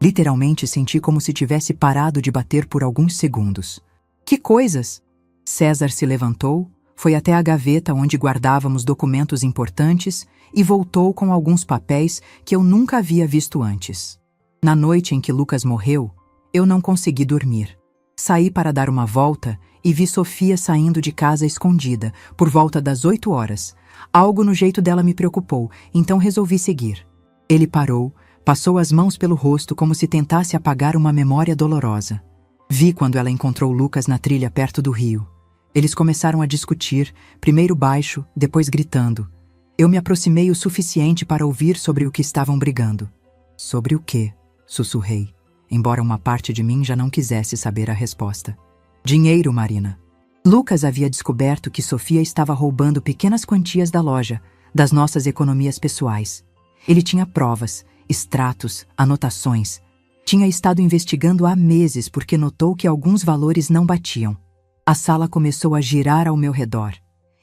Literalmente senti como se tivesse parado de bater por alguns segundos. Que coisas? César se levantou, foi até a gaveta onde guardávamos documentos importantes e voltou com alguns papéis que eu nunca havia visto antes. Na noite em que Lucas morreu, eu não consegui dormir. Saí para dar uma volta e vi Sofia saindo de casa escondida, por volta das 8 horas. Algo no jeito dela me preocupou, então resolvi seguir. Ele parou, passou as mãos pelo rosto como se tentasse apagar uma memória dolorosa. Vi quando ela encontrou Lucas na trilha perto do rio. Eles começaram a discutir, primeiro baixo, depois gritando. Eu me aproximei o suficiente para ouvir sobre o que estavam brigando. Sobre o quê? Sussurrei, embora uma parte de mim já não quisesse saber a resposta. Dinheiro, Marina. Lucas havia descoberto que Sofia estava roubando pequenas quantias da loja, das nossas economias pessoais. Ele tinha provas, extratos, anotações. Tinha estado investigando há meses porque notou que alguns valores não batiam. A sala começou a girar ao meu redor.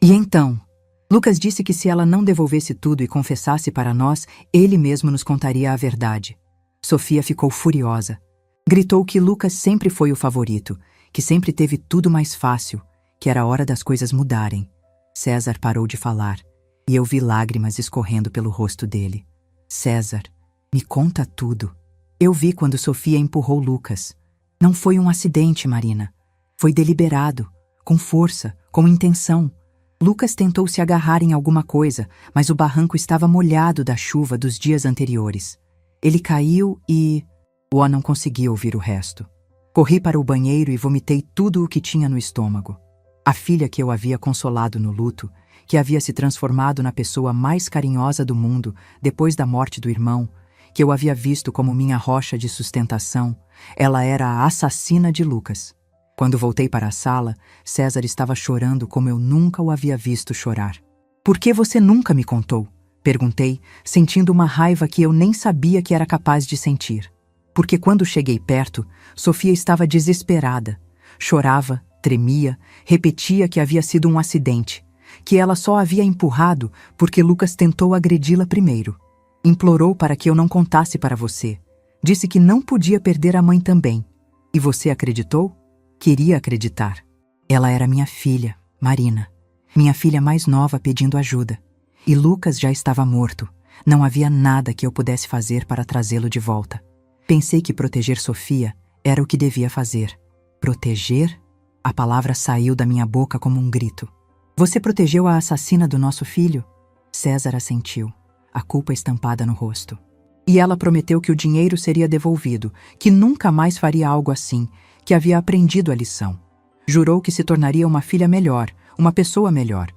E então, Lucas disse que se ela não devolvesse tudo e confessasse para nós, ele mesmo nos contaria a verdade. Sofia ficou furiosa. Gritou que Lucas sempre foi o favorito, que sempre teve tudo mais fácil, que era hora das coisas mudarem. César parou de falar, e eu vi lágrimas escorrendo pelo rosto dele. César, me conta tudo. Eu vi quando Sofia empurrou Lucas. Não foi um acidente, Marina. Foi deliberado, com força, com intenção. Lucas tentou se agarrar em alguma coisa, mas o barranco estava molhado da chuva dos dias anteriores. Ele caiu e... O não conseguia ouvir o resto. Corri para o banheiro e vomitei tudo o que tinha no estômago. A filha que eu havia consolado no luto, que havia se transformado na pessoa mais carinhosa do mundo depois da morte do irmão, que eu havia visto como minha rocha de sustentação, ela era a assassina de Lucas. Quando voltei para a sala, César estava chorando como eu nunca o havia visto chorar. Por que você nunca me contou? Perguntei, sentindo uma raiva que eu nem sabia que era capaz de sentir. Porque quando cheguei perto, Sofia estava desesperada. Chorava, tremia, repetia que havia sido um acidente, que ela só havia empurrado porque Lucas tentou agredi-la primeiro. Implorou para que eu não contasse para você. Disse que não podia perder a mãe também. E você acreditou? Queria acreditar. Ela era minha filha, Marina. Minha filha mais nova pedindo ajuda. E Lucas já estava morto. Não havia nada que eu pudesse fazer para trazê-lo de volta. Pensei que proteger Sofia era o que devia fazer. Proteger? A palavra saiu da minha boca como um grito. Você protegeu a assassina do nosso filho? César assentiu, a culpa estampada no rosto. E ela prometeu que o dinheiro seria devolvido, que nunca mais faria algo assim, que havia aprendido a lição. Jurou que se tornaria uma filha melhor, uma pessoa melhor.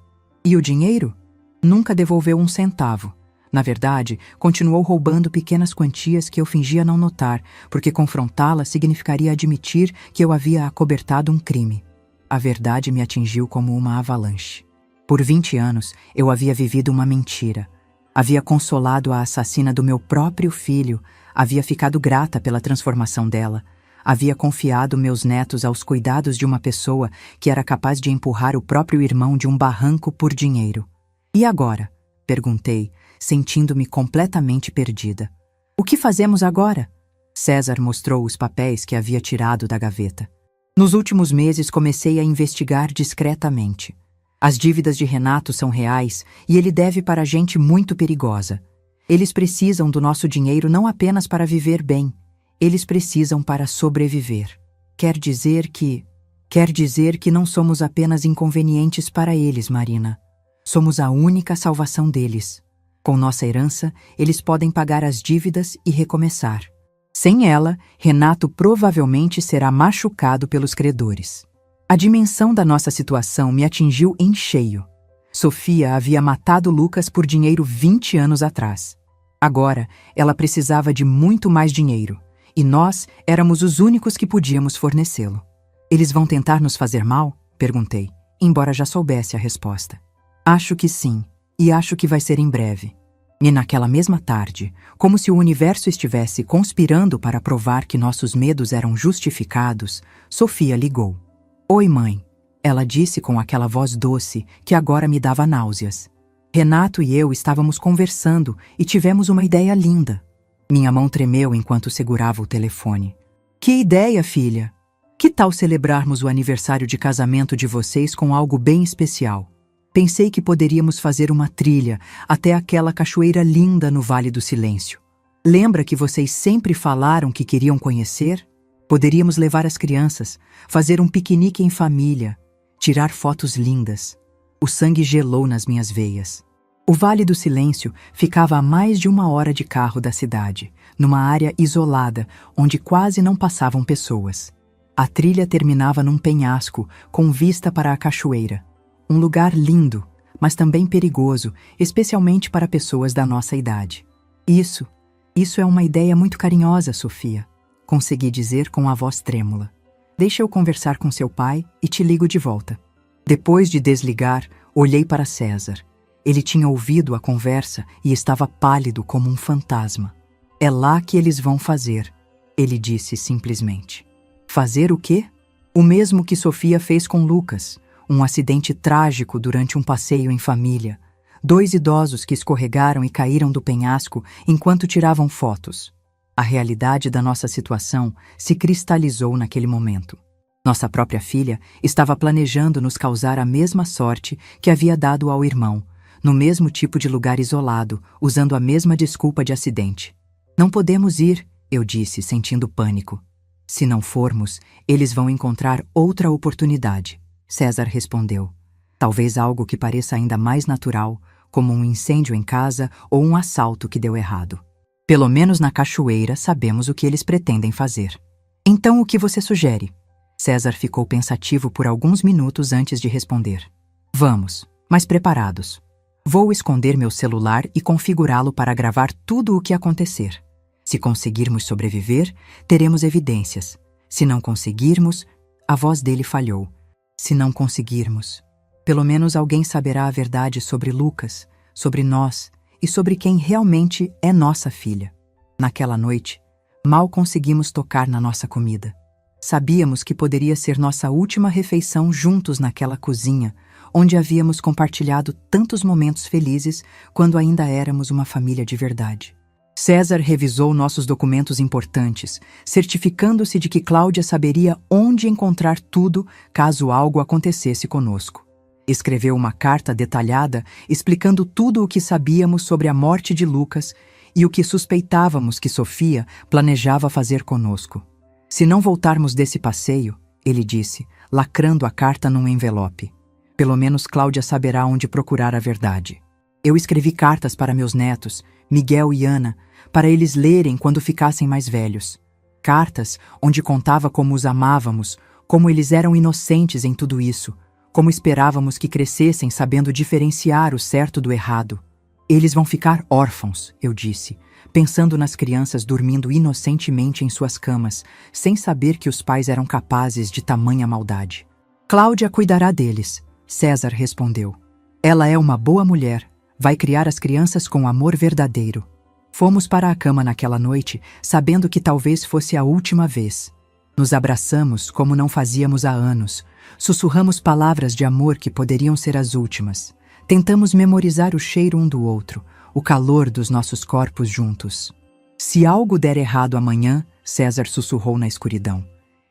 E o dinheiro? Nunca devolveu um centavo. Na verdade, continuou roubando pequenas quantias que eu fingia não notar, porque confrontá-la significaria admitir que eu havia acobertado um crime. A verdade me atingiu como uma avalanche. Por 20 anos, eu havia vivido uma mentira. Havia consolado a assassina do meu próprio filho, havia ficado grata pela transformação dela, havia confiado meus netos aos cuidados de uma pessoa que era capaz de empurrar o próprio irmão de um barranco por dinheiro. E agora? Perguntei, sentindo-me completamente perdida. O que fazemos agora? César mostrou os papéis que havia tirado da gaveta. Nos últimos meses comecei a investigar discretamente. As dívidas de Renato são reais e ele deve para gente muito perigosa. Eles precisam do nosso dinheiro não apenas para viver bem, eles precisam para sobreviver. Quer dizer que não somos apenas inconvenientes para eles, Marina. Somos a única salvação deles. Com nossa herança, eles podem pagar as dívidas e recomeçar. Sem ela, Renato provavelmente será machucado pelos credores. A dimensão da nossa situação me atingiu em cheio. Sofia havia matado Lucas por dinheiro 20 anos atrás. Agora, ela precisava de muito mais dinheiro, e nós éramos os únicos que podíamos fornecê-lo. Eles vão tentar nos fazer mal? Perguntei, embora já soubesse a resposta. Acho que sim, e acho que vai ser em breve. E naquela mesma tarde, como se o universo estivesse conspirando para provar que nossos medos eram justificados, Sofia ligou. Oi, mãe, ela disse com aquela voz doce que agora me dava náuseas. Renato e eu estávamos conversando e tivemos uma ideia linda. Minha mão tremeu enquanto segurava o telefone. Que ideia, filha? Que tal celebrarmos o aniversário de casamento de vocês com algo bem especial? Pensei que poderíamos fazer uma trilha até aquela cachoeira linda no Vale do Silêncio. Lembra que vocês sempre falaram que queriam conhecer? Poderíamos levar as crianças, fazer um piquenique em família, tirar fotos lindas. O sangue gelou nas minhas veias. O Vale do Silêncio ficava a mais de 1 hora de carro da cidade, numa área isolada, onde quase não passavam pessoas. A trilha terminava num penhasco, com vista para a cachoeira. Um lugar lindo, mas também perigoso, especialmente para pessoas da nossa idade. Isso é uma ideia muito carinhosa, Sofia. Consegui dizer com a voz trêmula. Deixa eu conversar com seu pai e te ligo de volta. Depois de desligar, olhei para César. Ele tinha ouvido a conversa e estava pálido como um fantasma. É lá que eles vão fazer, ele disse simplesmente. Fazer o quê? O mesmo que Sofia fez com Lucas, um acidente trágico durante um passeio em família. 2 idosos que escorregaram e caíram do penhasco enquanto tiravam fotos. A realidade da nossa situação se cristalizou naquele momento. Nossa própria filha estava planejando nos causar a mesma sorte que havia dado ao irmão, no mesmo tipo de lugar isolado, usando a mesma desculpa de acidente. Não podemos ir, eu disse, sentindo pânico. Se não formos, eles vão encontrar outra oportunidade, César respondeu. Talvez algo que pareça ainda mais natural, como um incêndio em casa ou um assalto que deu errado. Pelo menos na cachoeira sabemos o que eles pretendem fazer. Então o que você sugere? César ficou pensativo por alguns minutos antes de responder. Vamos, mas preparados. Vou esconder meu celular e configurá-lo para gravar tudo o que acontecer. Se conseguirmos sobreviver, teremos evidências. Se não conseguirmos, a voz dele falhou. Se não conseguirmos, pelo menos alguém saberá a verdade sobre Lucas, sobre nós e sobre quem realmente é nossa filha. Naquela noite, mal conseguimos tocar na nossa comida. Sabíamos que poderia ser nossa última refeição juntos naquela cozinha, onde havíamos compartilhado tantos momentos felizes quando ainda éramos uma família de verdade. César revisou nossos documentos importantes, certificando-se de que Cláudia saberia onde encontrar tudo caso algo acontecesse conosco. Escreveu uma carta detalhada explicando tudo o que sabíamos sobre a morte de Lucas e o que suspeitávamos que Sofia planejava fazer conosco. Se não voltarmos desse passeio, ele disse, lacrando a carta num envelope, pelo menos Cláudia saberá onde procurar a verdade. Eu escrevi cartas para meus netos, Miguel e Ana, para eles lerem quando ficassem mais velhos. cartas onde contava como os amávamos, como eles eram inocentes em tudo isso, como esperávamos que crescessem sabendo diferenciar o certo do errado. Eles vão ficar órfãos, eu disse, pensando nas crianças dormindo inocentemente em suas camas, sem saber que os pais eram capazes de tamanha maldade. Cláudia cuidará deles, César respondeu. Ela é uma boa mulher, vai criar as crianças com amor verdadeiro. Fomos para a cama naquela noite, sabendo que talvez fosse a última vez. Nos abraçamos como não fazíamos há anos, sussurramos palavras de amor que poderiam ser as últimas. Tentamos memorizar o cheiro um do outro, o calor dos nossos corpos juntos. Se algo der errado amanhã, César sussurrou na escuridão.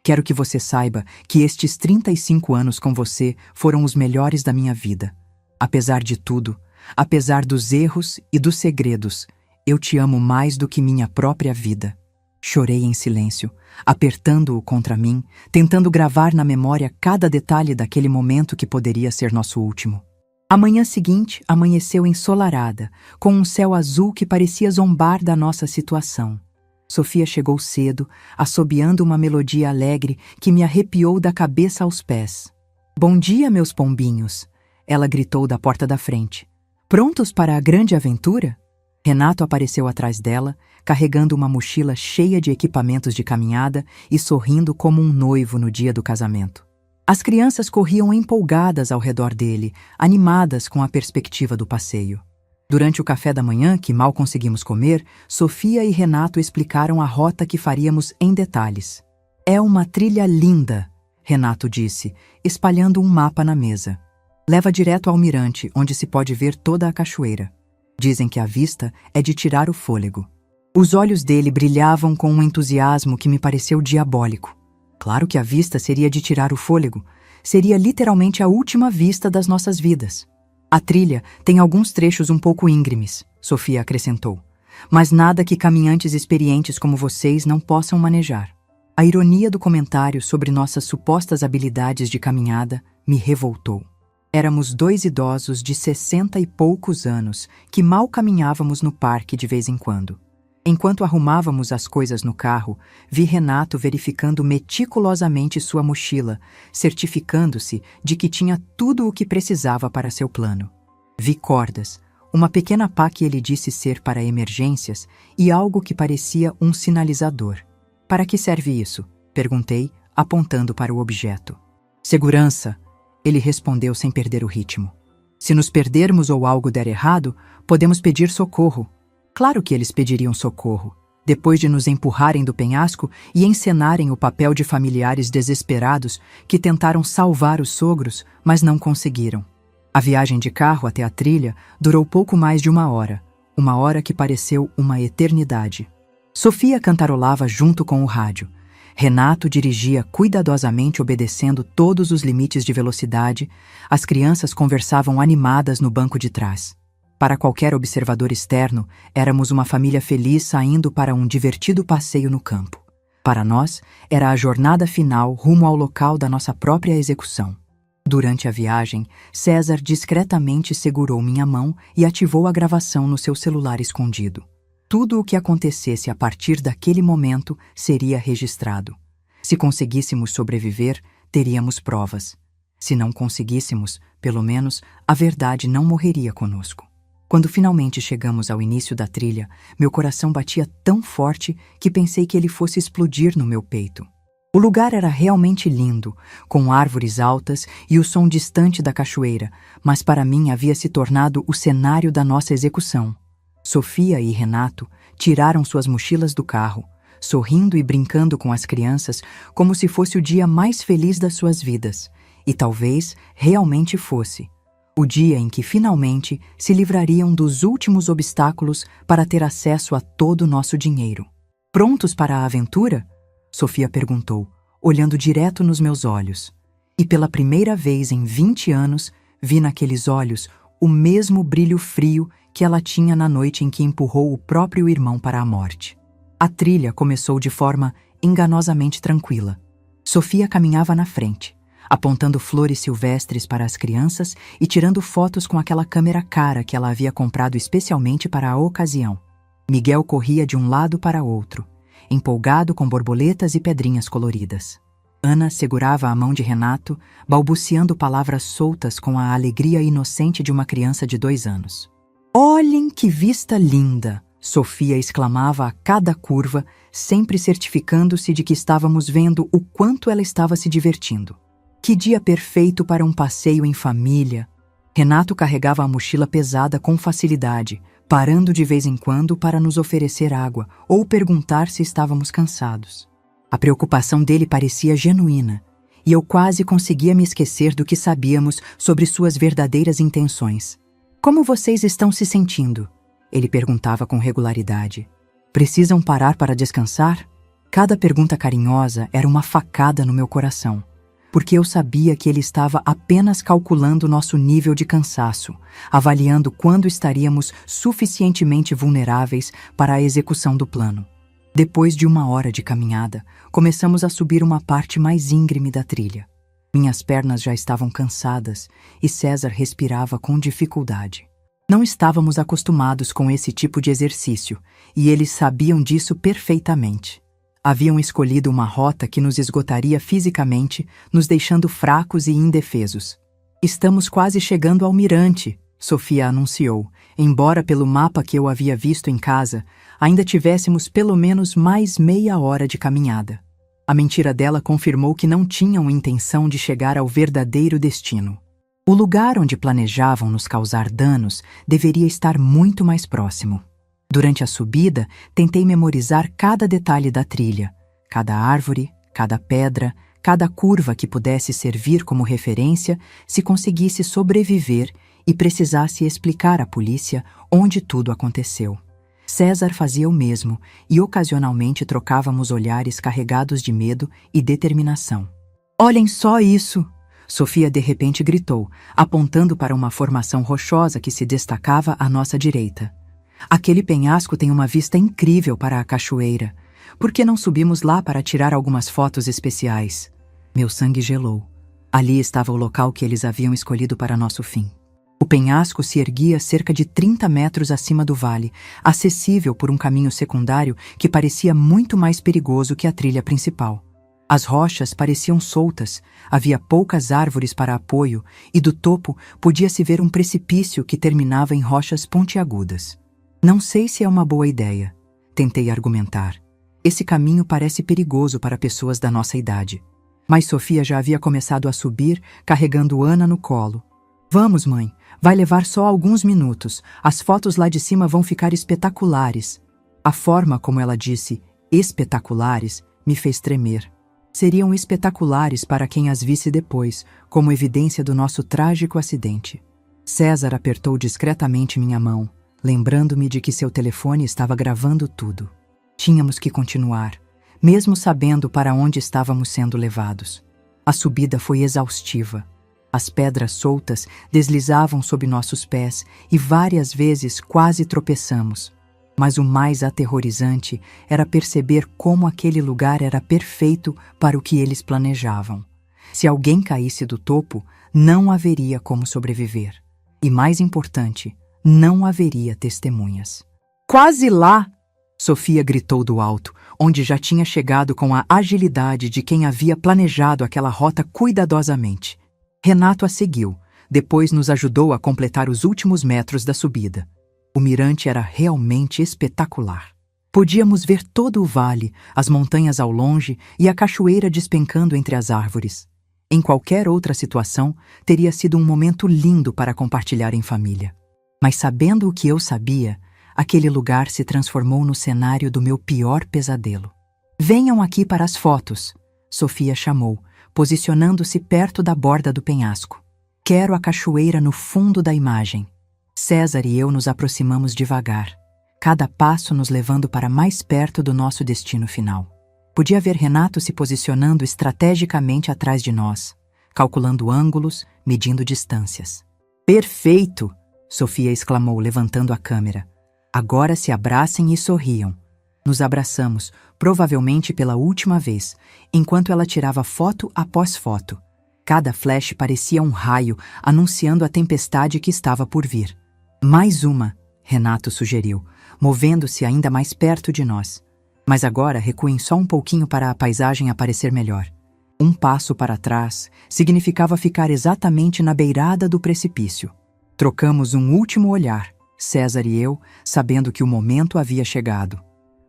Quero que você saiba que estes 35 anos com você foram os melhores da minha vida. Apesar de tudo, apesar dos erros e dos segredos, eu te amo mais do que minha própria vida. Chorei em silêncio, apertando-o contra mim, tentando gravar na memória cada detalhe daquele momento que poderia ser nosso último. A manhã seguinte amanheceu ensolarada, com um céu azul que parecia zombar da nossa situação. Sofia chegou cedo, assobiando uma melodia alegre que me arrepiou da cabeça aos pés. Bom dia, meus pombinhos, ela gritou da porta da frente. Prontos para a grande aventura? Renato apareceu atrás dela, carregando uma mochila cheia de equipamentos de caminhada e sorrindo como um noivo no dia do casamento. As crianças corriam empolgadas ao redor dele, animadas com a perspectiva do passeio. Durante o café da manhã, que mal conseguimos comer, Sofia e Renato explicaram a rota que faríamos em detalhes. É uma trilha linda, Renato disse, espalhando um mapa na mesa. Leva direto ao mirante, onde se pode ver toda a cachoeira. Dizem que a vista é de tirar o fôlego. Os olhos dele brilhavam com um entusiasmo que me pareceu diabólico. Claro que a vista seria de tirar o fôlego. Seria literalmente a última vista das nossas vidas. A trilha tem alguns trechos um pouco íngremes, Sofia acrescentou, mas nada que caminhantes experientes como vocês não possam manejar. A ironia do comentário sobre nossas supostas habilidades de caminhada me revoltou. Éramos dois idosos de 60 e poucos anos que mal caminhávamos no parque de vez em quando. Enquanto arrumávamos as coisas no carro, vi Renato verificando meticulosamente sua mochila, certificando-se de que tinha tudo o que precisava para seu plano. Vi cordas, uma pequena pá que ele disse ser para emergências e algo que parecia um sinalizador. Para que serve isso? Perguntei, apontando para o objeto. Segurança, ele respondeu sem perder o ritmo. Se nos perdermos ou algo der errado, podemos pedir socorro. Claro que eles pediriam socorro, depois de nos empurrarem do penhasco e encenarem o papel de familiares desesperados que tentaram salvar os sogros, mas não conseguiram. A viagem de carro até a trilha durou pouco mais de uma hora que pareceu uma eternidade. Sofia cantarolava junto com o rádio. Renato dirigia cuidadosamente obedecendo todos os limites de velocidade. As crianças conversavam animadas no banco de trás. Para qualquer observador externo, éramos uma família feliz saindo para um divertido passeio no campo. Para nós, era a jornada final rumo ao local da nossa própria execução. Durante a viagem, César discretamente segurou minha mão e ativou a gravação no seu celular escondido. Tudo o que acontecesse a partir daquele momento seria registrado. Se conseguíssemos sobreviver, teríamos provas. Se não conseguíssemos, pelo menos, a verdade não morreria conosco. Quando finalmente chegamos ao início da trilha, meu coração batia tão forte que pensei que ele fosse explodir no meu peito. O lugar era realmente lindo, com árvores altas e o som distante da cachoeira, mas para mim havia se tornado o cenário da nossa execução. Sofia e Renato tiraram suas mochilas do carro, sorrindo e brincando com as crianças como se fosse o dia mais feliz das suas vidas, e talvez realmente fosse. O dia em que finalmente se livrariam dos últimos obstáculos para ter acesso a todo o nosso dinheiro. Prontos para a aventura? Sofia perguntou, olhando direto nos meus olhos. E pela primeira vez em 20 anos, vi naqueles olhos o mesmo brilho frio que ela tinha na noite em que empurrou o próprio irmão para a morte. A trilha começou de forma enganosamente tranquila. Sofia caminhava na frente, apontando flores silvestres para as crianças e tirando fotos com aquela câmera cara que ela havia comprado especialmente para a ocasião. Miguel corria de um lado para outro. empolgado com borboletas e pedrinhas coloridas. Ana segurava a mão de Renato, balbuciando palavras soltas com a alegria inocente de uma criança de 2 anos. "Olhem que vista linda!" Sofia exclamava a cada curva, sempre certificando-se de que estávamos vendo o quanto ela estava se divertindo. "Que dia perfeito para um passeio em família!" Renato carregava a mochila pesada com facilidade, parando de vez em quando para nos oferecer água ou perguntar se estávamos cansados. A preocupação dele parecia genuína, e eu quase conseguia me esquecer do que sabíamos sobre suas verdadeiras intenções. "Como vocês estão se sentindo?" Ele perguntava com regularidade. "Precisam parar para descansar?" Cada pergunta carinhosa era uma facada no meu coração, porque eu sabia que ele estava apenas calculando nosso nível de cansaço, avaliando quando estaríamos suficientemente vulneráveis para a execução do plano. Depois de 1 hora de caminhada, começamos a subir uma parte mais íngreme da trilha. Minhas pernas já estavam cansadas e César respirava com dificuldade. Não estávamos acostumados com esse tipo de exercício, e eles sabiam disso perfeitamente. Haviam escolhido uma rota que nos esgotaria fisicamente, nos deixando fracos e indefesos. "Estamos quase chegando ao mirante", Sofia anunciou, embora pelo mapa que eu havia visto em casa, ainda tivéssemos pelo menos mais meia hora de caminhada. A mentira dela confirmou que não tinham intenção de chegar ao verdadeiro destino. O lugar onde planejavam nos causar danos deveria estar muito mais próximo. Durante a subida, tentei memorizar cada detalhe da trilha, cada árvore, cada pedra, cada curva que pudesse servir como referência se conseguisse sobreviver e precisasse explicar à polícia onde tudo aconteceu. César fazia o mesmo e ocasionalmente trocávamos olhares carregados de medo e determinação. "Olhem só isso!" Sofia de repente gritou, apontando para uma formação rochosa que se destacava à nossa direita. "Aquele penhasco tem uma vista incrível para a cachoeira. Por que não subimos lá para tirar algumas fotos especiais?" Meu sangue gelou. Ali estava o local que eles haviam escolhido para nosso fim. O penhasco se erguia cerca de 30 metros acima do vale, acessível por um caminho secundário que parecia muito mais perigoso que a trilha principal. As rochas pareciam soltas, havia poucas árvores para apoio e do topo podia-se ver um precipício que terminava em rochas pontiagudas. "Não sei se é uma boa ideia", tentei argumentar. "Esse caminho parece perigoso para pessoas da nossa idade." Mas Sofia já havia começado a subir, carregando Ana no colo. "Vamos, mãe, vai levar só alguns minutos. As fotos lá de cima vão ficar espetaculares." A forma como ela disse "espetaculares" me fez tremer. Seriam espetaculares para quem as visse depois, como evidência do nosso trágico acidente. César apertou discretamente minha mão, lembrando-me de que seu telefone estava gravando tudo. Tínhamos que continuar, mesmo sabendo para onde estávamos sendo levados. A subida foi exaustiva. As pedras soltas deslizavam sob nossos pés e várias vezes quase tropeçamos. Mas o mais aterrorizante era perceber como aquele lugar era perfeito para o que eles planejavam. Se alguém caísse do topo, não haveria como sobreviver. E mais importante, não haveria testemunhas. "Quase lá!" Sofia gritou do alto, onde já tinha chegado com a agilidade de quem havia planejado aquela rota cuidadosamente. Renato a seguiu, depois nos ajudou a completar os últimos metros da subida. O mirante era realmente espetacular. Podíamos ver todo o vale, as montanhas ao longe e a cachoeira despencando entre as árvores. Em qualquer outra situação, teria sido um momento lindo para compartilhar em família. Mas sabendo o que eu sabia, aquele lugar se transformou no cenário do meu pior pesadelo. "Venham aqui para as fotos", Sofia chamou, posicionando-se perto da borda do penhasco. "Quero a cachoeira no fundo da imagem." César e eu nos aproximamos devagar, cada passo nos levando para mais perto do nosso destino final. Podia ver Renato se posicionando estrategicamente atrás de nós, calculando ângulos, medindo distâncias. "Perfeito!" Sofia exclamou, levantando a câmera. "Agora se abracem e sorriam." Nos abraçamos, provavelmente pela última vez, enquanto ela tirava foto após foto. Cada flash parecia um raio, anunciando a tempestade que estava por vir. "Mais uma", Renato sugeriu, movendo-se ainda mais perto de nós. Mas agora recuem só um pouquinho para a paisagem aparecer melhor. Um passo para trás significava ficar exatamente na beirada do precipício. Trocamos um último olhar, César e eu, sabendo que o momento havia chegado.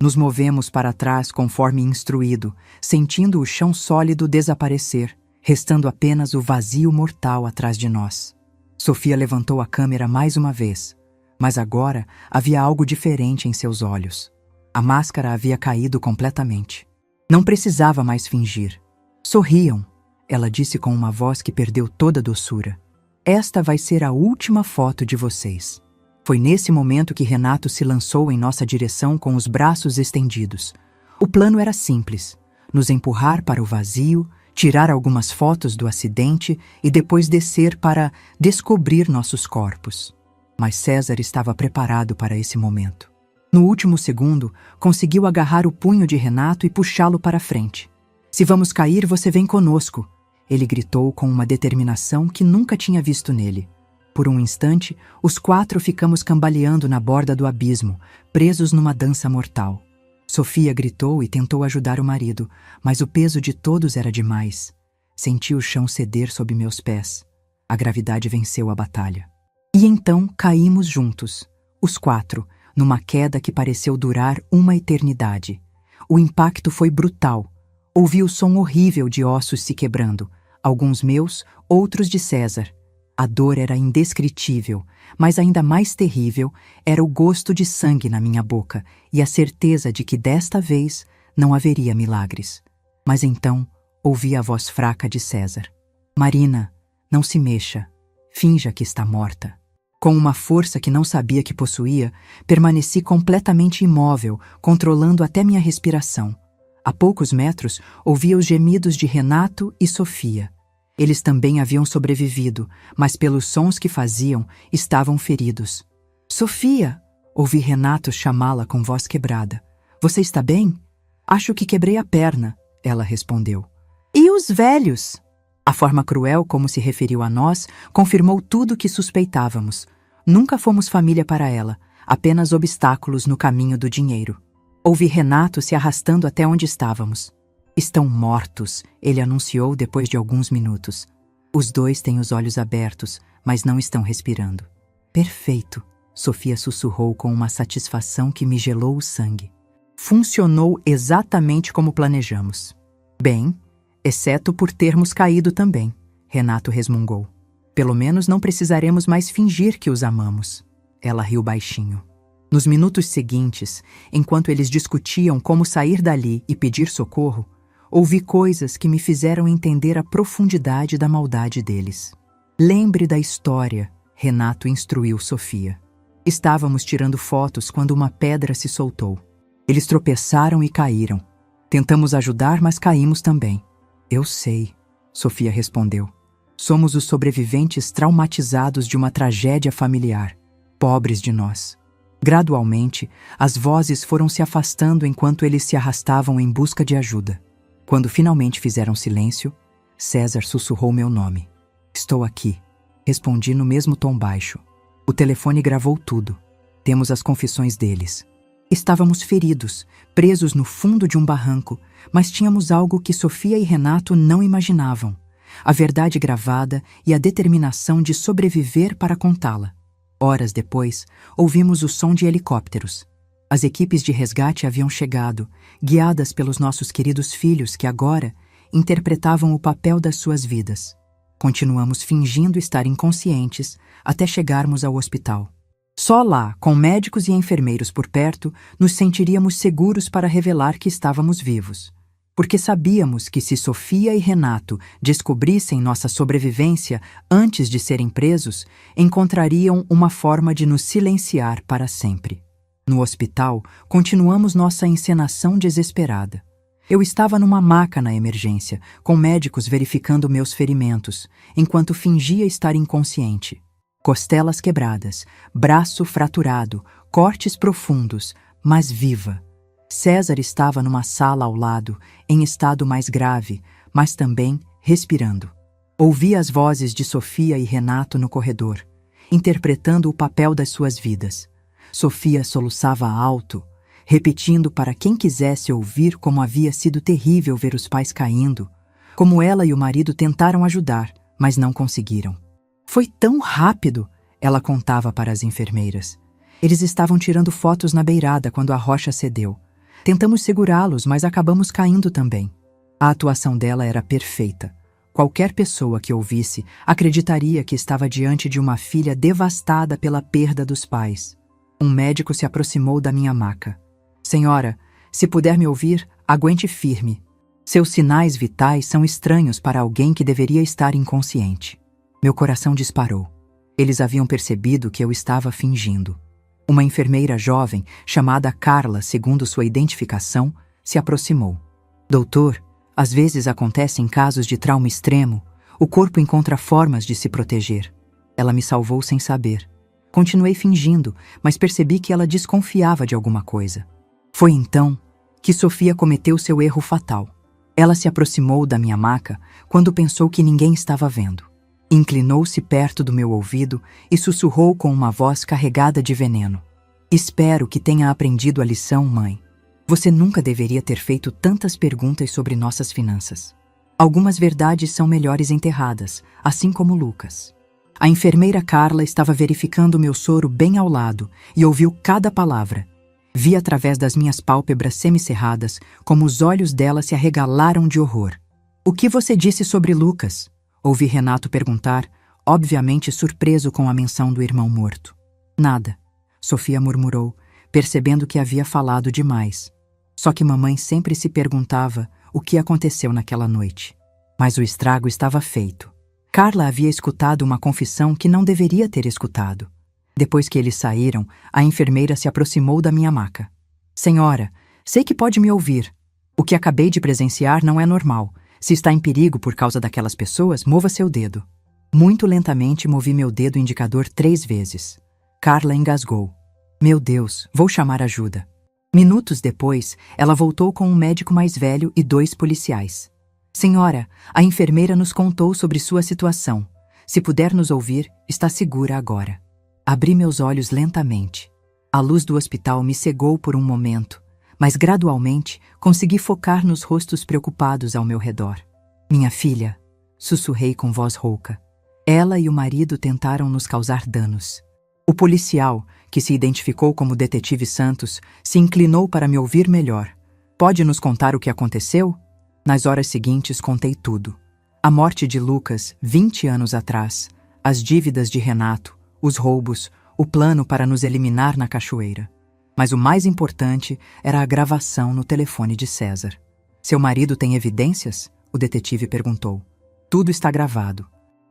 Nos movemos para trás conforme instruído, sentindo o chão sólido desaparecer, restando apenas o vazio mortal atrás de nós. Sofia levantou a câmera mais uma vez, mas agora havia algo diferente em seus olhos. A máscara havia caído completamente. Não precisava mais fingir. Sorriam, ela disse com uma voz que perdeu toda a doçura. Esta vai ser a última foto de vocês. Foi nesse momento que Renato se lançou em nossa direção com os braços estendidos. O plano era simples: nos empurrar para o vazio, tirar algumas fotos do acidente e depois descer para descobrir nossos corpos. Mas César estava preparado para esse momento. No último segundo, conseguiu agarrar o punho de Renato e puxá-lo para frente. "Se vamos cair, você vem conosco", ele gritou com uma determinação que nunca tinha visto nele. Por um instante, os 4 ficamos cambaleando na borda do abismo, presos numa dança mortal. Sofia gritou e tentou ajudar o marido, mas o peso de todos era demais. Senti o chão ceder sob meus pés. A gravidade venceu a batalha. E então caímos juntos, os 4, numa queda que pareceu durar uma eternidade. O impacto foi brutal. Ouvi o som horrível de ossos se quebrando, alguns meus, outros de César. A dor era indescritível, mas ainda mais terrível era o gosto de sangue na minha boca e a certeza de que desta vez não haveria milagres. Mas então ouvi a voz fraca de César. "Marina, não se mexa. Finja que está morta." Com uma força que não sabia que possuía, permaneci completamente imóvel, controlando até minha respiração. A poucos metros, ouvia os gemidos de Renato e Sofia. Eles também haviam sobrevivido, mas pelos sons que faziam, estavam feridos. "Sofia!" Ouvi Renato chamá-la com voz quebrada. "Você está bem?" "Acho que quebrei a perna", ela respondeu. "E os velhos?" A forma cruel como se referiu a nós confirmou tudo o que suspeitávamos. Nunca fomos família para ela, apenas obstáculos no caminho do dinheiro. Ouvi Renato se arrastando até onde estávamos. "Estão mortos", ele anunciou depois de alguns minutos. "Os 2 têm os olhos abertos, mas não estão respirando." "Perfeito", Sofia sussurrou com uma satisfação que me gelou o sangue. "Funcionou exatamente como planejamos." "Bem, exceto por termos caído também", Renato resmungou. "Pelo menos não precisaremos mais fingir que os amamos." Ela riu baixinho. Nos minutos seguintes, enquanto eles discutiam como sair dali e pedir socorro, ouvi coisas que me fizeram entender a profundidade da maldade deles. "Lembre da história", Renato instruiu Sofia. "Estávamos tirando fotos quando uma pedra se soltou. Eles tropeçaram e caíram. Tentamos ajudar, mas caímos também." "Eu sei", Sofia respondeu. "Somos os sobreviventes traumatizados de uma tragédia familiar. Pobres de nós." Gradualmente, as vozes foram se afastando enquanto eles se arrastavam em busca de ajuda. Quando finalmente fizeram silêncio, César sussurrou meu nome. "Estou aqui", respondi no mesmo tom baixo. O telefone gravou tudo. Temos as confissões deles. Estávamos feridos, presos no fundo de um barranco, mas tínhamos algo que Sofia e Renato não imaginavam: a verdade gravada e a determinação de sobreviver para contá-la. Horas depois, ouvimos o som de helicópteros. As equipes de resgate haviam chegado, guiadas pelos nossos queridos filhos que agora interpretavam o papel das suas vidas. Continuamos fingindo estar inconscientes até chegarmos ao hospital. Só lá, com médicos e enfermeiros por perto, nos sentiríamos seguros para revelar que estávamos vivos. Porque sabíamos que se Sofia e Renato descobrissem nossa sobrevivência antes de serem presos, encontrariam uma forma de nos silenciar para sempre. No hospital, continuamos nossa encenação desesperada. Eu estava numa maca na emergência, com médicos verificando meus ferimentos, enquanto fingia estar inconsciente. Costelas quebradas, braço fraturado, cortes profundos, mas viva. César estava numa sala ao lado, em estado mais grave, mas também respirando. Ouvi as vozes de Sofia e Renato no corredor, interpretando o papel das suas vidas. Sofia soluçava alto, repetindo para quem quisesse ouvir como havia sido terrível ver os pais caindo, como ela e o marido tentaram ajudar, mas não conseguiram. Foi tão rápido, ela contava para as enfermeiras. Eles estavam tirando fotos na beirada quando a rocha cedeu. Tentamos segurá-los, mas acabamos caindo também. A atuação dela era perfeita. Qualquer pessoa que ouvisse acreditaria que estava diante de uma filha devastada pela perda dos pais. Um médico se aproximou da minha maca. Senhora, se puder me ouvir, aguente firme. Seus sinais vitais são estranhos para alguém que deveria estar inconsciente. Meu coração disparou. Eles haviam percebido que eu estava fingindo. Uma enfermeira jovem, chamada Carla, segundo sua identificação, se aproximou. Doutor, às vezes acontece em casos de trauma extremo, o corpo encontra formas de se proteger. Ela me salvou sem saber. Continuei fingindo, mas percebi que ela desconfiava de alguma coisa. Foi então que Sofia cometeu seu erro fatal. Ela se aproximou da minha maca quando pensou que ninguém estava vendo. Inclinou-se perto do meu ouvido e sussurrou com uma voz carregada de veneno. Espero que tenha aprendido a lição, mãe. Você nunca deveria ter feito tantas perguntas sobre nossas finanças. Algumas verdades são melhores enterradas, assim como Lucas. A enfermeira Carla estava verificando meu soro bem ao lado e ouviu cada palavra. Vi através das minhas pálpebras semicerradas como os olhos dela se arregalaram de horror. O que você disse sobre Lucas? Ouvi Renato perguntar, obviamente surpreso com a menção do irmão morto. Nada, Sofia murmurou, percebendo que havia falado demais. Só que mamãe sempre se perguntava o que aconteceu naquela noite. Mas o estrago estava feito. Carla havia escutado uma confissão que não deveria ter escutado. Depois que eles saíram, a enfermeira se aproximou da minha maca. Senhora, sei que pode me ouvir. O que acabei de presenciar não é normal. Se está em perigo por causa daquelas pessoas, mova seu dedo. Muito lentamente movi meu dedo indicador 3 vezes. Carla engasgou. Meu Deus, vou chamar ajuda. Minutos depois, ela voltou com um médico mais velho e 2 policiais. Senhora, a enfermeira nos contou sobre sua situação. Se puder nos ouvir, está segura agora. Abri meus olhos lentamente. A luz do hospital me cegou por um momento, mas gradualmente consegui focar nos rostos preocupados ao meu redor. Minha filha, sussurrei com voz rouca. Ela e o marido tentaram nos causar danos. O policial, que se identificou como Detetive Santos, se inclinou para me ouvir melhor. Pode nos contar o que aconteceu? Nas horas seguintes contei tudo. A morte de Lucas, 20 anos atrás, as dívidas de Renato, os roubos, o plano para nos eliminar na cachoeira. Mas o mais importante era a gravação no telefone de César. Seu marido tem evidências? O detetive perguntou. Tudo está gravado.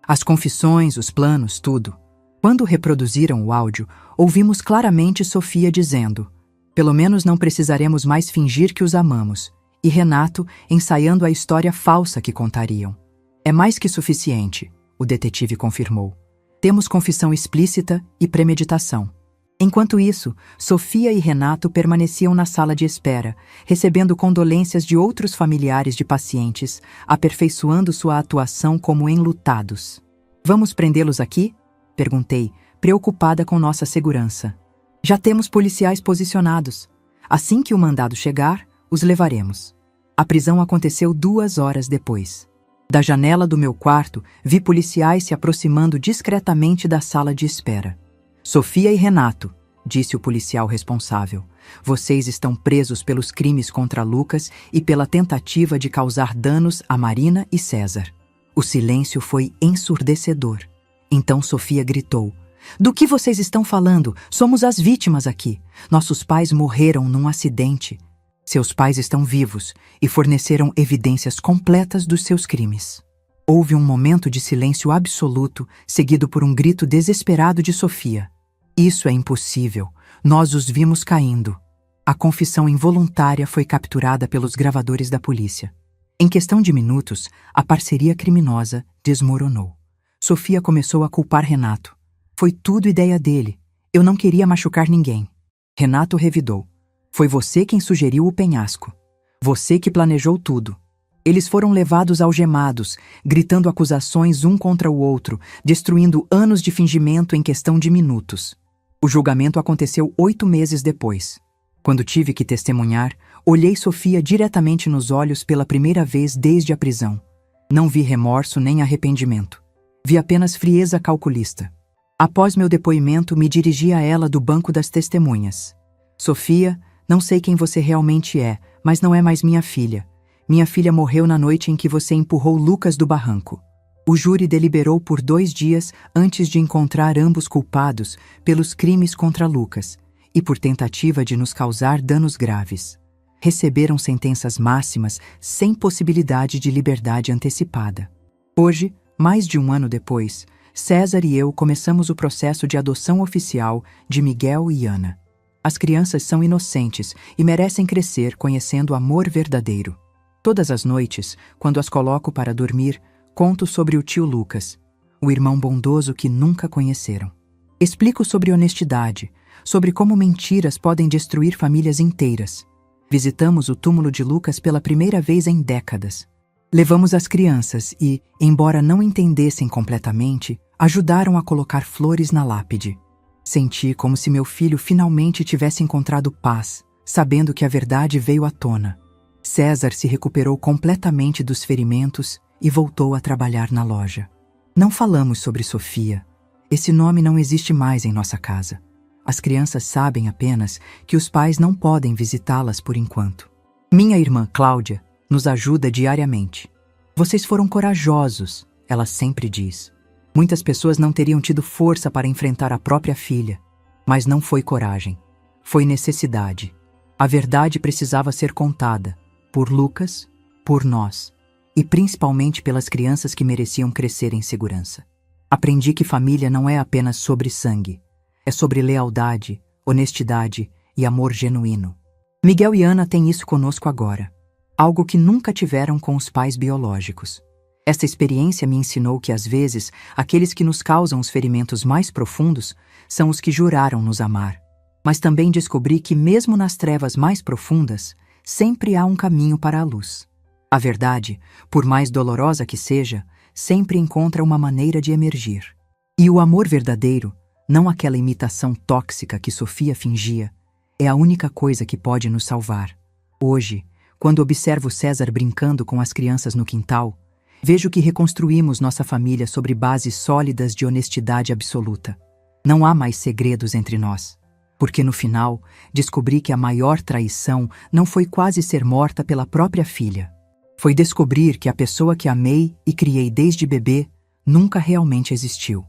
As confissões, os planos, tudo. Quando reproduziram o áudio, ouvimos claramente Sofia dizendo: pelo menos não precisaremos mais fingir que os amamos, e Renato ensaiando a história falsa que contariam. É mais que suficiente, o detetive confirmou. Temos confissão explícita e premeditação. Enquanto isso, Sofia e Renato permaneciam na sala de espera, recebendo condolências de outros familiares de pacientes, aperfeiçoando sua atuação como enlutados. Vamos prendê-los aqui? Perguntei, preocupada com nossa segurança. Já temos policiais posicionados. Assim que o mandado chegar, os levaremos. A prisão aconteceu 2 horas depois. Da janela do meu quarto, vi policiais se aproximando discretamente da sala de espera. Sofia e Renato, disse o policial responsável, vocês estão presos pelos crimes contra Lucas e pela tentativa de causar danos a Marina e César. O silêncio foi ensurdecedor. Então Sofia gritou: do que vocês estão falando? Somos as vítimas aqui. Nossos pais morreram num acidente. Seus pais estão vivos e forneceram evidências completas dos seus crimes. Houve um momento de silêncio absoluto, seguido por um grito desesperado de Sofia. Isso é impossível. Nós os vimos caindo. A confissão involuntária foi capturada pelos gravadores da polícia. Em questão de minutos, a parceria criminosa desmoronou. Sofia começou a culpar Renato. Foi tudo ideia dele. Eu não queria machucar ninguém. Renato revidou. Foi você quem sugeriu o penhasco. Você que planejou tudo. Eles foram levados algemados, gritando acusações um contra o outro, destruindo anos de fingimento em questão de minutos. O julgamento aconteceu 8 meses depois. Quando tive que testemunhar, olhei Sofia diretamente nos olhos pela primeira vez desde a prisão. Não vi remorso nem arrependimento. Vi apenas frieza calculista. Após meu depoimento, me dirigi a ela do banco das testemunhas. Sofia, não sei quem você realmente é, mas não é mais minha filha. Minha filha morreu na noite em que você empurrou Lucas do barranco. O júri deliberou por 2 dias antes de encontrar ambos culpados pelos crimes contra Lucas e por tentativa de nos causar danos graves. Receberam sentenças máximas sem possibilidade de liberdade antecipada. Hoje, mais de 1 ano depois, César e eu começamos o processo de adoção oficial de Miguel e Ana. As crianças são inocentes e merecem crescer conhecendo o amor verdadeiro. Todas as noites, quando as coloco para dormir, conto sobre o tio Lucas, o irmão bondoso que nunca conheceram. Explico sobre honestidade, sobre como mentiras podem destruir famílias inteiras. Visitamos o túmulo de Lucas pela primeira vez em décadas. Levamos as crianças e, embora não entendessem completamente, ajudaram a colocar flores na lápide. Senti como se meu filho finalmente tivesse encontrado paz, sabendo que a verdade veio à tona. César se recuperou completamente dos ferimentos e voltou a trabalhar na loja. Não falamos sobre Sofia. Esse nome não existe mais em nossa casa. As crianças sabem apenas que os pais não podem visitá-las por enquanto. Minha irmã Cláudia nos ajuda diariamente. Vocês foram corajosos, ela sempre diz. Muitas pessoas não teriam tido força para enfrentar a própria filha, mas não foi coragem. Foi necessidade. A verdade precisava ser contada, por Lucas, por nós, e principalmente pelas crianças que mereciam crescer em segurança. Aprendi que família não é apenas sobre sangue. É sobre lealdade, honestidade e amor genuíno. Miguel e Ana têm isso conosco agora. Algo que nunca tiveram com os pais biológicos. Esta experiência me ensinou que, às vezes, aqueles que nos causam os ferimentos mais profundos são os que juraram nos amar. Mas também descobri que, mesmo nas trevas mais profundas, sempre há um caminho para a luz. A verdade, por mais dolorosa que seja, sempre encontra uma maneira de emergir. E o amor verdadeiro, não aquela imitação tóxica que Sofia fingia, é a única coisa que pode nos salvar. Hoje, quando observo César brincando com as crianças no quintal, vejo que reconstruímos nossa família sobre bases sólidas de honestidade absoluta. Não há mais segredos entre nós, porque no final descobri que a maior traição não foi quase ser morta pela própria filha. Foi descobrir que a pessoa que amei e criei desde bebê nunca realmente existiu.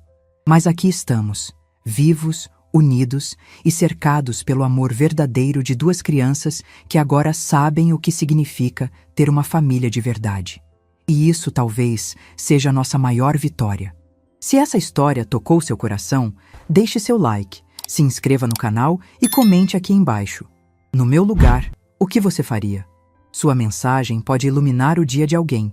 Mas aqui estamos, vivos, unidos e cercados pelo amor verdadeiro de 2 crianças que agora sabem o que significa ter uma família de verdade. E isso talvez seja a nossa maior vitória. Se essa história tocou seu coração, deixe seu like, se inscreva no canal e comente aqui embaixo. No meu lugar, o que você faria? Sua mensagem pode iluminar o dia de alguém.